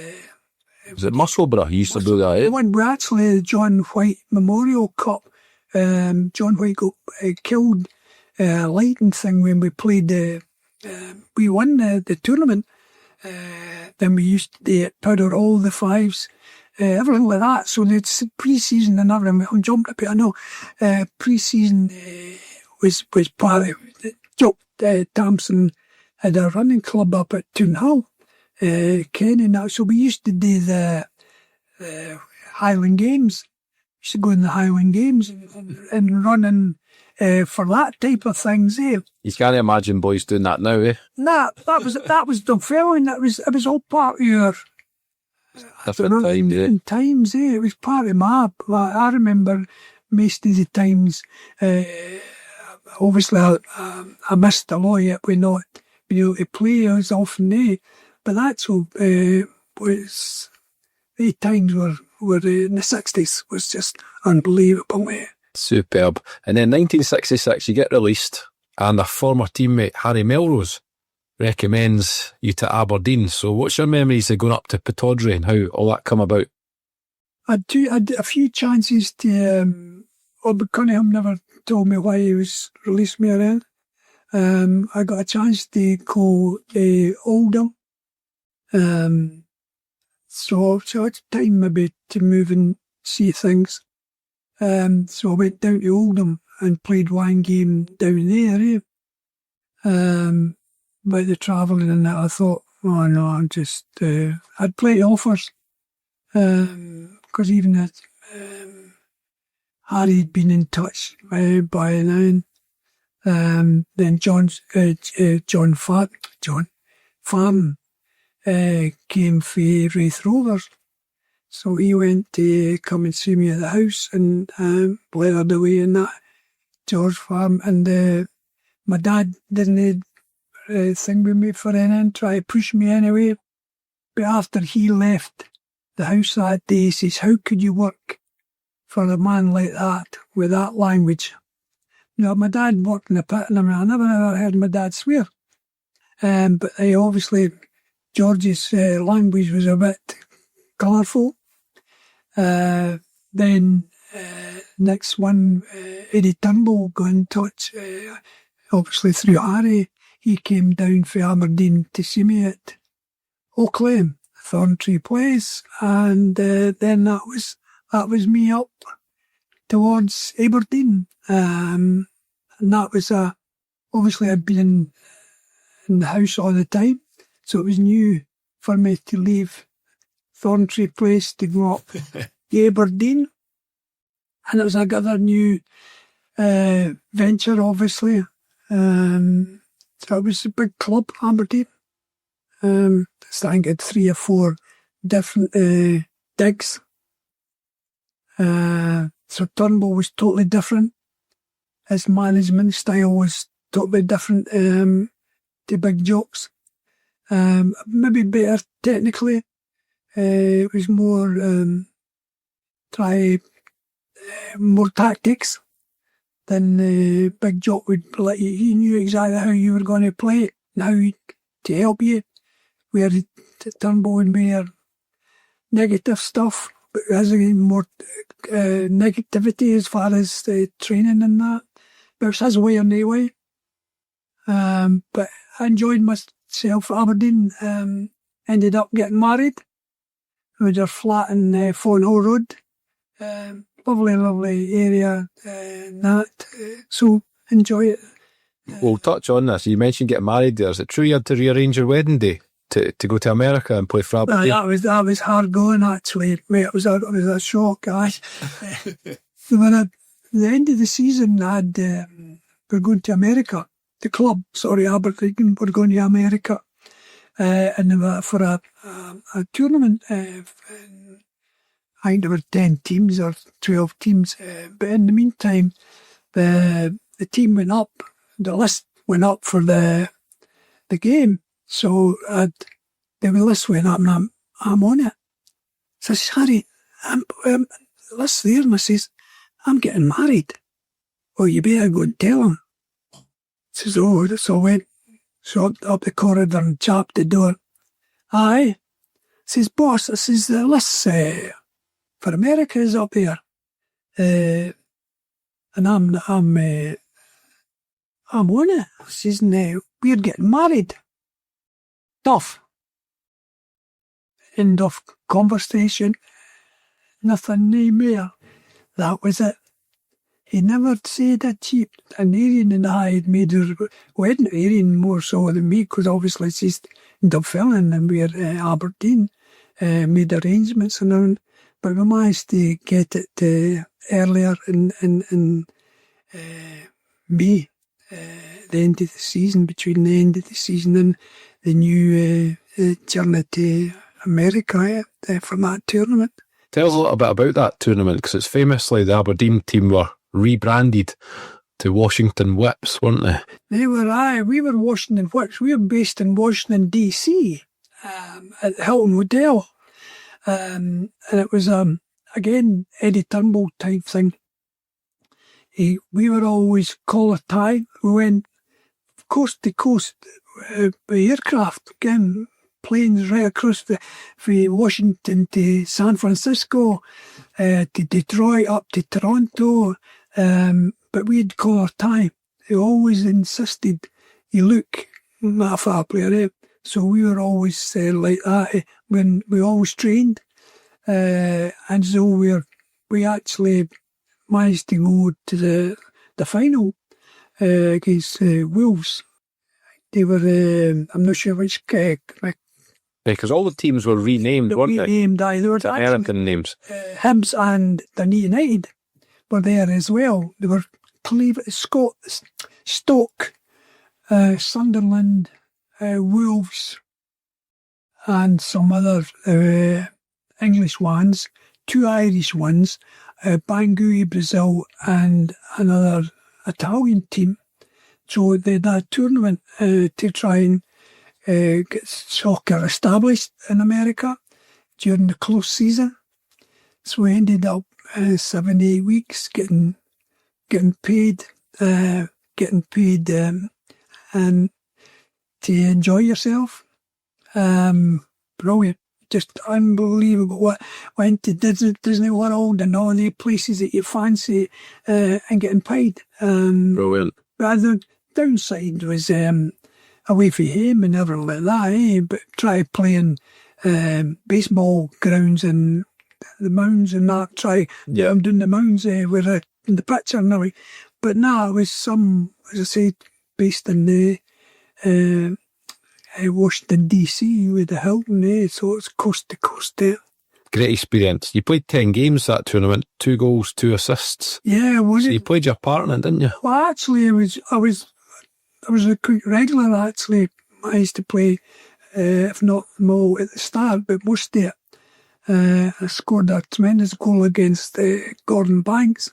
Speaker 3: was it Musselburgh? You used to do that, eh?
Speaker 4: We actually, the John White Memorial Cup. John White got killed lighting thing when we played we won the tournament. Then we used to do it, powder all the fives, everything like that. So it's pre-season and everything. I'm jumping a bit, I know. Pre-season was part of it. Jock Thompson had a running club up at Toonhill, Ken and that. So we used to do the Highland Games. We used to go in the Highland Games and running for that type of things, eh?
Speaker 3: You can't imagine boys doing that now, eh?
Speaker 4: Nah, that was Dunfermline. It was all part of your
Speaker 3: different times, eh?
Speaker 4: Times, eh? It was part of my. I remember most of the times. Obviously, I missed a lot of it. We not being able to play as often, eh? But that's all. Was the times were in the 60s was just unbelievable, eh?
Speaker 3: Superb. And then 1966, you get released, and a former teammate, Harry Melrose, recommends you to Aberdeen. So what's your memories of going up to Pittodrie and how all that come about?
Speaker 4: I had a few chances to... but Cunningham never told me why he was released me around. I got a chance to go to Oldham. So it's time maybe to move and see things. So I went down to Oldham and played one game down there, eh? By the travelling and that, I thought, oh no, I'm just, I'd plenty of offers. Because even that, Harry'd been in touch by now. Then John Farm came for Wraith Rovers. So he went to come and see me at the house and blathered away in that George Farm. And my dad didn't thing with me for anything, try to push me anyway. But after he left the house that day, he says, how could you work for a man like that, with that language. My dad worked in the pit, and I never ever heard my dad swear. But obviously, George's language was a bit colourful. Then next one, Eddie Turnbull got in touch, obviously through Harry. He came down from Aberdeen to see me at Oakley, Thorntree Place, and then that was me up towards Aberdeen. And that was obviously I'd been in the house all the time, so it was new for me to leave Thorntree Place to go up to Aberdeen. And it was another new venture, obviously. So it was a big club, Aberdeen. I think it had 3 or 4 different digs. So Turnbull was totally different. His management style was totally different to Big Jock's. Maybe better technically. It was more more tactics than Big Jock would let you. He knew exactly how you were going to play it and how to help you. Where Turnbull would be negative stuff, but has more negativity as far as training and that. But it was his way or no way. But I enjoyed myself at Aberdeen. Ended up getting married. We had our flat in Fawn Hall Road. Lovely area and that. So enjoy it.
Speaker 3: We'll touch on this. You mentioned getting married there. Is it true you had to rearrange your wedding day to go to America and play for Aberdeen?
Speaker 4: That was hard going, actually. Mate, it was a shock, guys. When at the end of the season, we're going to America. The club, Aberdeen, we're going to America. And for a tournament. I think there were 10 teams or 12 teams. But in the meantime, the team went up. The list went up for the game. So the list went up and I'm on it. So I says, Harry, the list's there. And I says, I'm getting married. Oh, you better go and tell him. Says, oh, so I went up the corridor and chapped the door. Aye. Says, boss, I says, the list's for America is up there. And I'm on it. I says, no, we're getting married. Tough. End of conversation. Nothing no more. That was it. He never said a cheap. And Arian and I had made her wedding. Arian more so than me, because obviously she's in Dunfermline and we're Aberdeen. Made arrangements and all. But we managed to get it earlier in May, the end of the season, between the end of the season and the new journey to America from that tournament.
Speaker 3: Tell us a little bit about that tournament, because it's famously the Aberdeen team were rebranded to Washington Whips, weren't they?
Speaker 4: They were, we were Washington Whips. We were based in Washington, D.C., at the Hilton Hotel. And it was, again, Eddie Turnbull type thing. We were always collar tie. We went coast to coast by aircraft, again, planes right across from Washington to San Francisco, to Detroit, up to Toronto. But we had collar tie. They always insisted you look not a far player. So we were always like that when we always trained. And so we actually managed to go to the final against Wolves. They were, I'm not sure which.
Speaker 3: Because all the teams were renamed, weren't they?
Speaker 4: Renamed, they were
Speaker 3: American names.
Speaker 4: Hibs and Dundee United were there as well. They were Stoke, Sunderland, Wolves, and some other English ones, 2 Irish ones, Bangui, Brazil, and another Italian team. So they had a tournament to try and get soccer established in America during the close season. So we ended up 7, 8 weeks, getting paid, and to enjoy yourself. Brilliant. Just unbelievable. Went to Disney World and all the places that you fancy, and getting paid.
Speaker 3: Brilliant.
Speaker 4: But the downside was away from home and everything like that, But try playing baseball grounds and the mounds and that. I'm doing the mounds with in the picture and everything. But now it was as I say, based in the Washington DC with the Hilton, so it's coast to coast there.
Speaker 3: Great experience. You played 10 games that tournament, 2 goals, 2 assists.
Speaker 4: Yeah, was
Speaker 3: so
Speaker 4: it?
Speaker 3: You played your part in it, didn't you?
Speaker 4: Well, actually, I was a quick regular. Actually, I used to play, if not more at the start, but most of it. I scored a tremendous goal against Gordon Banks.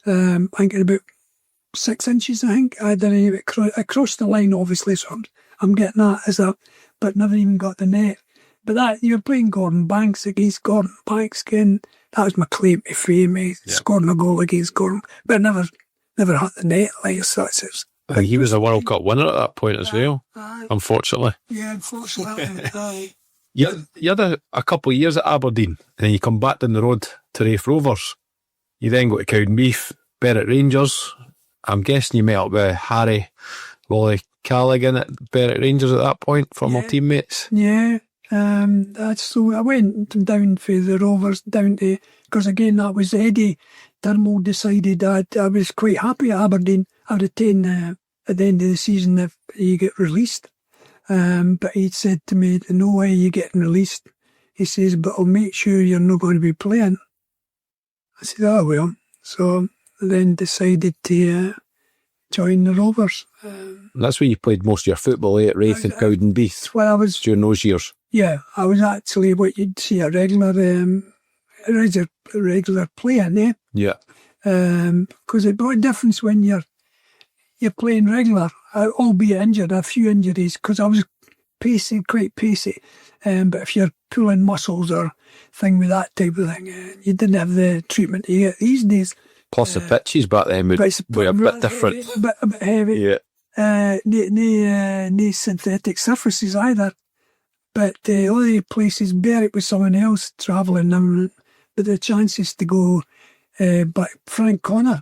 Speaker 4: I think at about 6 inches. I think I didn't even crossed the line, obviously. So I'm getting that but never even got the net. But that you were playing Gordon Banks against Gordon Banks again. That was my claim to fame, scoring a goal against Gordon, but never hit the net like such.
Speaker 3: He was a World Cup winner at that point as well, unfortunately.
Speaker 4: Yeah, unfortunately.
Speaker 3: You had a couple of years at Aberdeen, and then you come back down the road to Raith Rovers. You then go to Cowdenbeath, Berwick Rangers. I'm guessing you met up with Harry Wally Callaghan at Berwick Rangers at that point, former teammates.
Speaker 4: Yeah, so I went down for the Rovers, because again that was Eddie Turnbull decided that I was quite happy at Aberdeen. I would have taken at the end of the season if you get released. But he said to me, no way you're getting released. He says, but I'll make sure you're not going to be playing. I said, oh well. So I then decided to join the Rovers.
Speaker 3: That's where you played most of your football, at Raith and Cowdenbeath.
Speaker 4: Well, I was
Speaker 3: during those years.
Speaker 4: Yeah, I was actually what you'd see a regular player there.
Speaker 3: Yeah.
Speaker 4: Because it brought a difference when you're playing regular, albeit injured, a few injuries, because I was quite pacey. But if you're pulling muscles or thing with that type of thing, you didn't have the treatment you get these days.
Speaker 3: Plus the pitches back then were a bit different.
Speaker 4: A bit heavy.
Speaker 3: Yeah.
Speaker 4: No synthetic surfaces either. But all the places, Berwick with someone else travelling, but the chances to go back. Frank Connor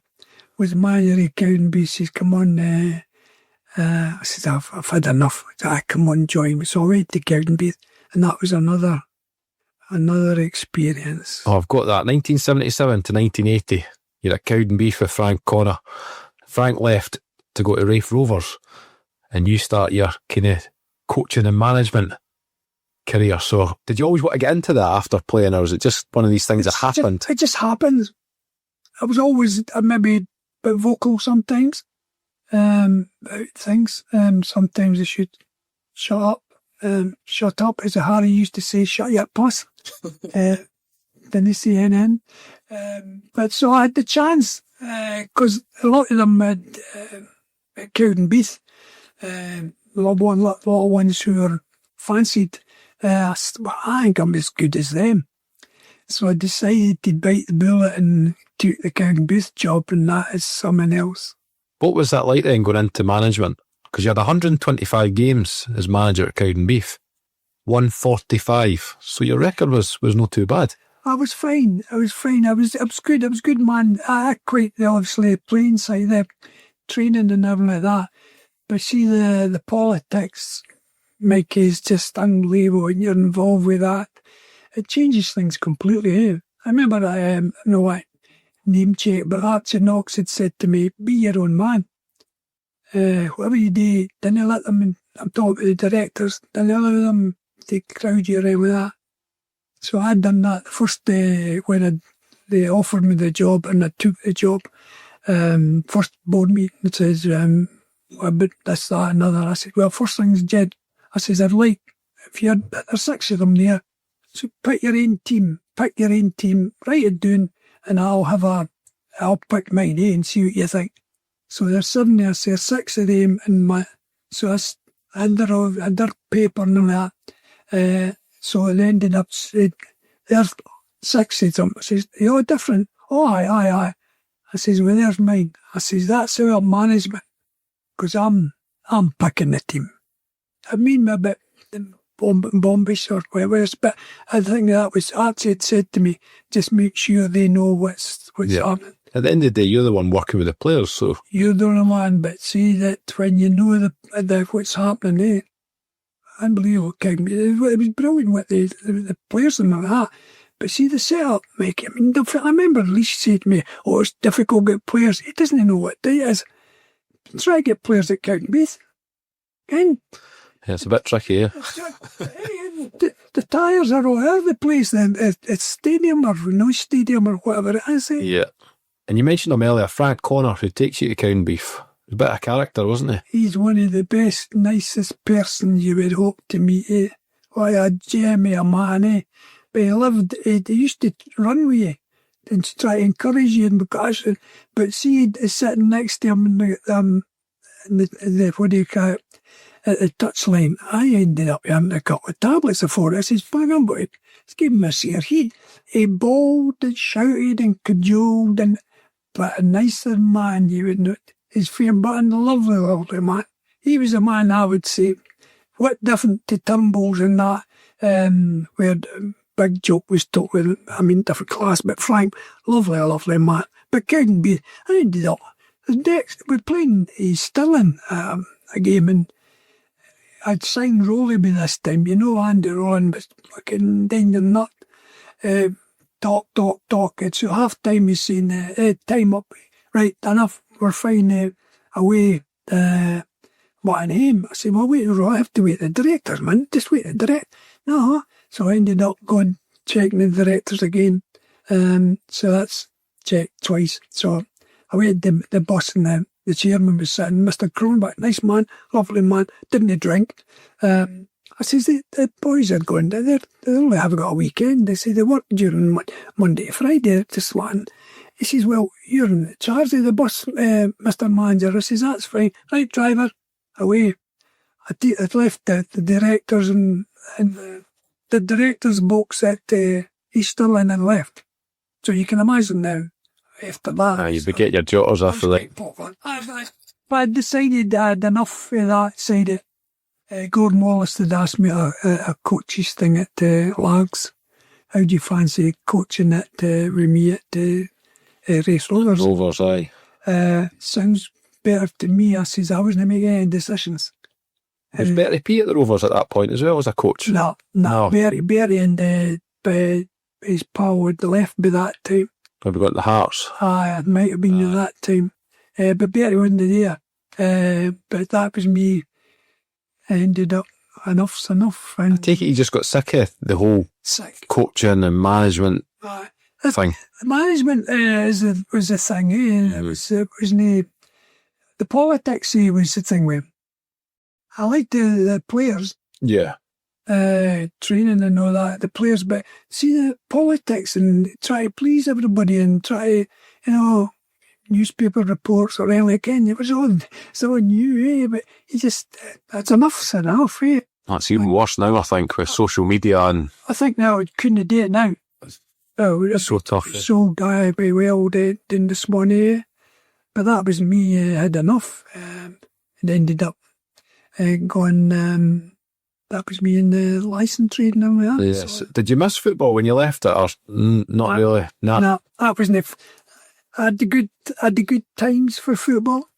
Speaker 4: was the manager of Cowdenbeath. He says, come on. I said, I've had enough. Come on, join me. So I went to Cowdenbeath, and that was another experience.
Speaker 3: Oh, I've got that. 1977 to 1980. You're at Cowdenbeath with Frank Connor. Frank left to go to Raith Rovers, and you start your kind of coaching and management career. So did you always want to get into that after playing, or was it just one of these things that happened?
Speaker 4: It just happens. I was always maybe a bit vocal sometimes about things. Sometimes I should shut up, as Harry used to say, shut your puss. Then they CNN. But so I had the chance, because a lot of them had at Cowdenbeath, a lot of ones who were fancied. I think I'm as good as them. So I decided to bite the bullet and took the Cowdenbeath job, and that is someone else.
Speaker 3: What was that like then, going into management? Because you had 125 games as manager at Cowdenbeath. 145. So your record was not too bad.
Speaker 4: I was fine. I was good. I was good, man. I quite obviously playing side there, training and everything like that. But see, the politics, Mike, is just unbelievable. When you're involved with that, it changes things completely. Eh? I remember I name check, but Archie Knox had said to me, "Be your own man. Whatever you do, don't let them." I'm talking about the directors. Don't allow them to crowd you around with that. So I'd done that the first day when they offered me the job, and I took the job. First board meeting, it says, but this, that, another. I said, well, first things, Jed, I says, I'd like, there's 6 of them there, so pick your own team, write it down, and I'll pick mine, and see what you think. So there's 7 there, so there's 6 of them, and so I had their paper and all that. So it ended up, there's 6 of them. I says, they're all different. Oh, aye. I says, well, there's mine. I says, that's our management. Because I'm picking the team. I mean, a bit bombish or whatever else, but I think that was Archie had said to me, just make sure they know what's happening.
Speaker 3: At the end of the day, you're the one working with the players, so
Speaker 4: You're the only one, but see that when you know the what's happening, unbelievable. It was brilliant with the players and all that. But see the setup, Mike. I mean, I remember Leach said to me, "Oh, it's difficult to get players." He doesn't know what day it is. Try to get players at Cowdenbeath. And
Speaker 3: yeah, it's a bit tricky, yeah.
Speaker 4: the tyres are all over the place. Then it's stadium or no stadium or whatever it is.
Speaker 3: Yeah. And you mentioned him earlier, Frank Connor, who takes you to Cowdenbeath. A bit of character, wasn't he?
Speaker 4: He's one of the best, nicest persons you would hope to meet. Why, a Jamie, a man, eh? But he used to run with you and try to encourage you and because, but see, sitting next to him in the what do you call it, at the touchline, I ended up having a couple of tablets before. I says, fuck him, boy, let's give him a sear. He bawled and shouted and cajoled, but a nicer man you would know. His fair button, lovely man. He was a man I would say, what different to Turnbull's and that, where Big Jock was taught with, I mean, different class, but Frank, lovely man. But Cowdenbeath, I ended up, we're playing Stirling, a game, and I'd signed Rowley by this time. You know, Andy Rowland was fucking down the nut. Talk. It's half time he's saying, time up. Right, enough, we're fine away. What in him? I said, well, wait, I have to wait the directors, man. Just wait the director. No. So I ended up going, checking the directors again. So that's checked twice. So I waited the boss and the chairman was sitting, Mr. Cronbach, nice man, lovely man, didn't drink. I says, the boys are going, they only have got a weekend. They say they work during Monday to Friday, just one. He says, well, you're in charge of the bus, Mr. Manager. I says, that's fine. Right, driver, away. I left the directors and the director's box at East Stirling and left. So you can imagine now, after that.
Speaker 3: You'd be getting your jotters after that.
Speaker 4: But I decided I had enough of that side of Gordon Wallace had asked me a coach's thing at Lags. How do you fancy coaching at with me at Race Rovers?
Speaker 3: Rovers, aye.
Speaker 4: Sounds better to me. I says I wasn't making any decisions.
Speaker 3: Was Bertie P at the Rovers at that point as well as a coach?
Speaker 4: No. Bertie and his pal had left by that time.
Speaker 3: Maybe got the Hearts.
Speaker 4: Aye, it might have been at that time. But Bertie wasn't there. But that was me. I ended up, enough's enough. And
Speaker 3: I take it you just got sick of the whole coaching and management thing.
Speaker 4: The management was the thing. It wasn't the politics was the thing with him. I liked the players.
Speaker 3: Yeah.
Speaker 4: Training and all that, the players, but see the politics and try to please everybody and try to, newspaper reports or anything again. It was all so new, but you just, that's enough, eh?
Speaker 3: That's even worse now, I think, with social media and...
Speaker 4: I think now I couldn't do it now. Oh,
Speaker 3: it's so tough.
Speaker 4: So very well did in this morning, but that was me, had enough. It ended up going, that was me in the licence trading and all that.
Speaker 3: Yes. So, did you miss football when you left it, or not really?
Speaker 4: No, that wasn't I had the good times for football.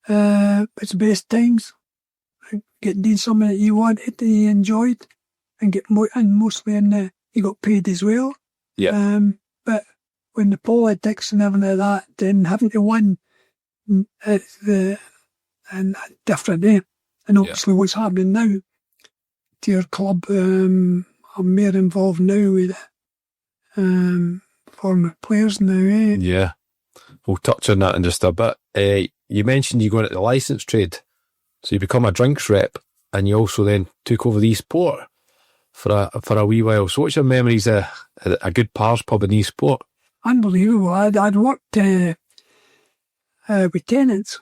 Speaker 4: It's the best times. Doing something that you wanted, that you enjoyed, and mostly you got paid as well.
Speaker 3: Yeah.
Speaker 4: But when the politics and everything like that, then having to win, it's different, eh? And obviously what's happening now to your club, I'm more involved now with former players now, eh?
Speaker 3: Yeah. We'll touch on that in just a bit. You mentioned you going into the licence trade. So you become a drinks rep and you also then took over the Eastport for a wee while. So what's your memories of a good Pars pub in Eastport?
Speaker 4: Unbelievable. I'd worked with tenants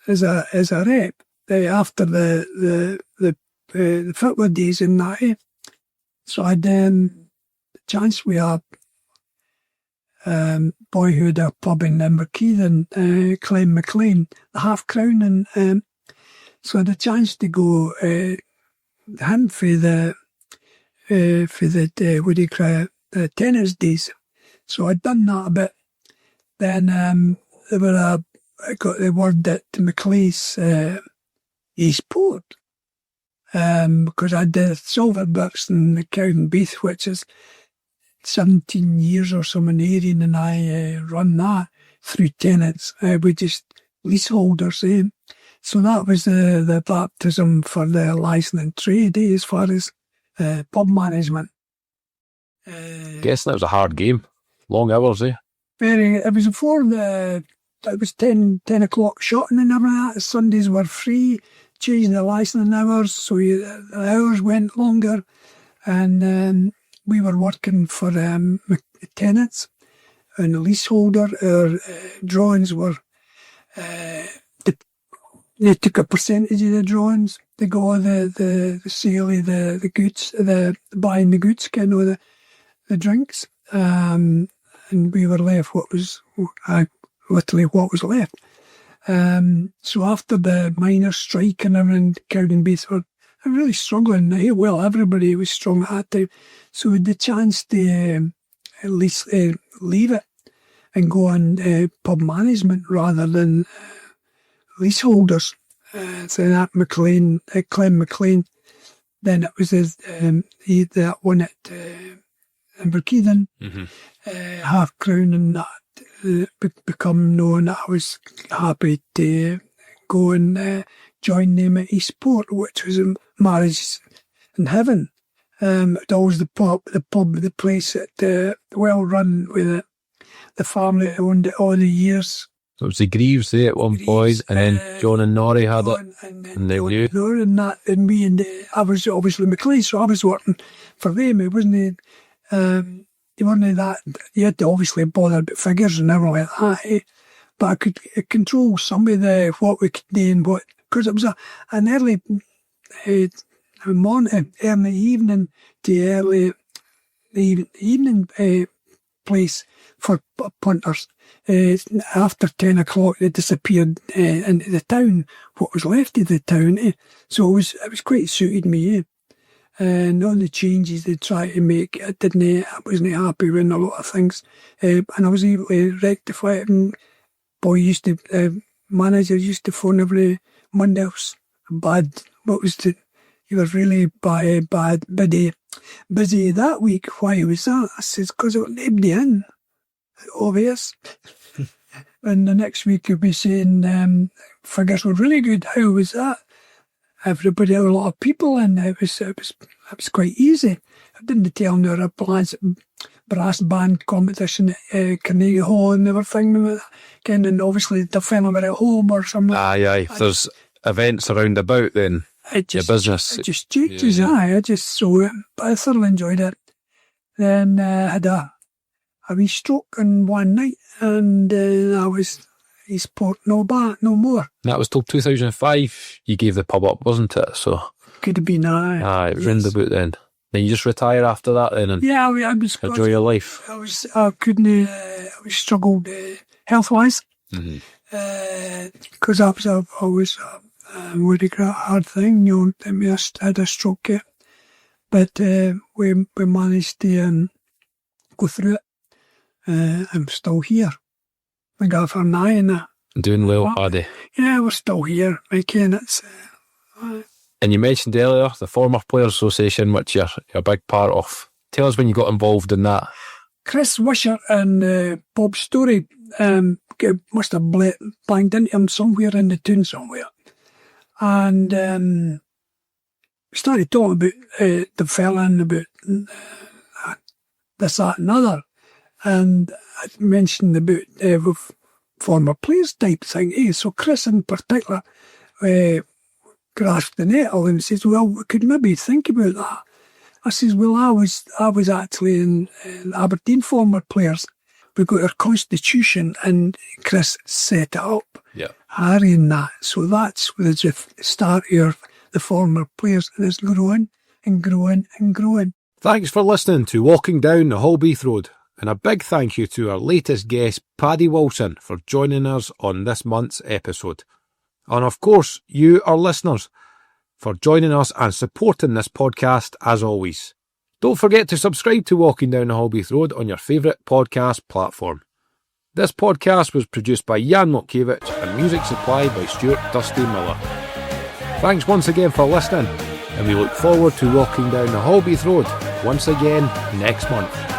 Speaker 4: as a rep after the football days and that. So I'd the chance we had boyhood, a pub in Inverkeithing, Clem McLean, the Half Crown, and so I had a chance to go him for the what do you call it, the tennis days. So I'd done that a bit. Then I got the word that Macleay's Eastport, because I did Silverbucks in the Cowdenbeath, which is 17 years or so in the area, and I run that through tenants. We just leaseholders. So that was the baptism for the licence and trade as far as pub management.
Speaker 3: Guessing it was a hard game. Long hours, eh?
Speaker 4: It was before it was 10 o'clock shotting and everything that. Sundays were free, changing the licensing hours, so the hours went longer, and we were working for tenants and the leaseholder. Our drawings were, they took a percentage of the drawings. They got all the sale of the goods, the buying the goods, the drinks, and we were left literally what was left. So after the miners' strike and everything, Cowdenbeath were really struggling. Well, everybody was strong at that time. So we had the chance to at least leave it and go on pub management rather than leaseholders. So that Clem McLean, then it was that one at Inverkeithing, Half Crown, and that become known. I was happy to go and join them at Eastport, which was a marriage in heaven. It was the place that well run with the family that owned it all the years.
Speaker 3: So it was the Greaves there at one point, and then John and Norrie had it, and then you.
Speaker 4: And me and I was obviously Macleay, so I was working for them. It wasn't. They weren't that. You had to obviously bother about figures and everything like that, but I could control some of what we could do and what, because it was an early morning, early evening to early evening place for punters. After 10 o'clock, they disappeared into the town, what was left of the town. So it was quite suited me. And all the changes they tried to make, I wasn't happy with a lot of things. And I was able to rectify it. And manager used to phone every Monday. It was bad. He was really busy that week. Why was that? I says, because there was nobody in. Obvious. And the next week he'll be saying, figures were really good. How was that? Everybody had a lot of people, and it was quite easy. I didn't tell them there were plans, brass band competition at Carnegie Hall and everything. And obviously the film were at home or something.
Speaker 3: Aye. If there's events around about, then your business.
Speaker 4: It just changes, aye. I just saw it, but I thoroughly enjoyed it. Then I had a wee stroke in one night, and I was Eastport no more.
Speaker 3: That was till 2005 you gave the pub up, wasn't it? So
Speaker 4: could have been
Speaker 3: aye, it was round about then. Then you just retire after that then, and
Speaker 4: I was
Speaker 3: enjoy your life.
Speaker 4: I struggled health wise, because I was always a hard thing, I had a stroke, but we managed to go through it. I'm still here. I got for 9.
Speaker 3: Doing well, Paddy.
Speaker 4: Yeah, we're still here, making it.
Speaker 3: And you mentioned earlier the Former Players Association, which you're a big part of. Tell us when you got involved in that.
Speaker 4: Chris Wisher and Bob Story must have banged into him somewhere in the tune somewhere. And we started talking about the fella and about this, that and other. And I mentioned about former players type thing. So Chris in particular grasped the nettle and says, well, we could maybe think about that. I says, well, I was actually in Aberdeen former players. We got our constitution and Chris set it up.
Speaker 3: Yeah.
Speaker 4: Harry and that. So that's the start of the former players, and it's growing and growing and growing.
Speaker 3: Thanks for listening to Walking Down the Holbeath Road. And a big thank you to our latest guest, Paddy Wilson, for joining us on this month's episode. And of course, you, our listeners, for joining us and supporting this podcast as always. Don't forget to subscribe to Walking Down the Holbeath Road on your favourite podcast platform. This podcast was produced by Jan Motkiewicz and music supplied by Stuart Dusty Miller. Thanks once again for listening, and we look forward to walking down the Holbeath Road once again next month.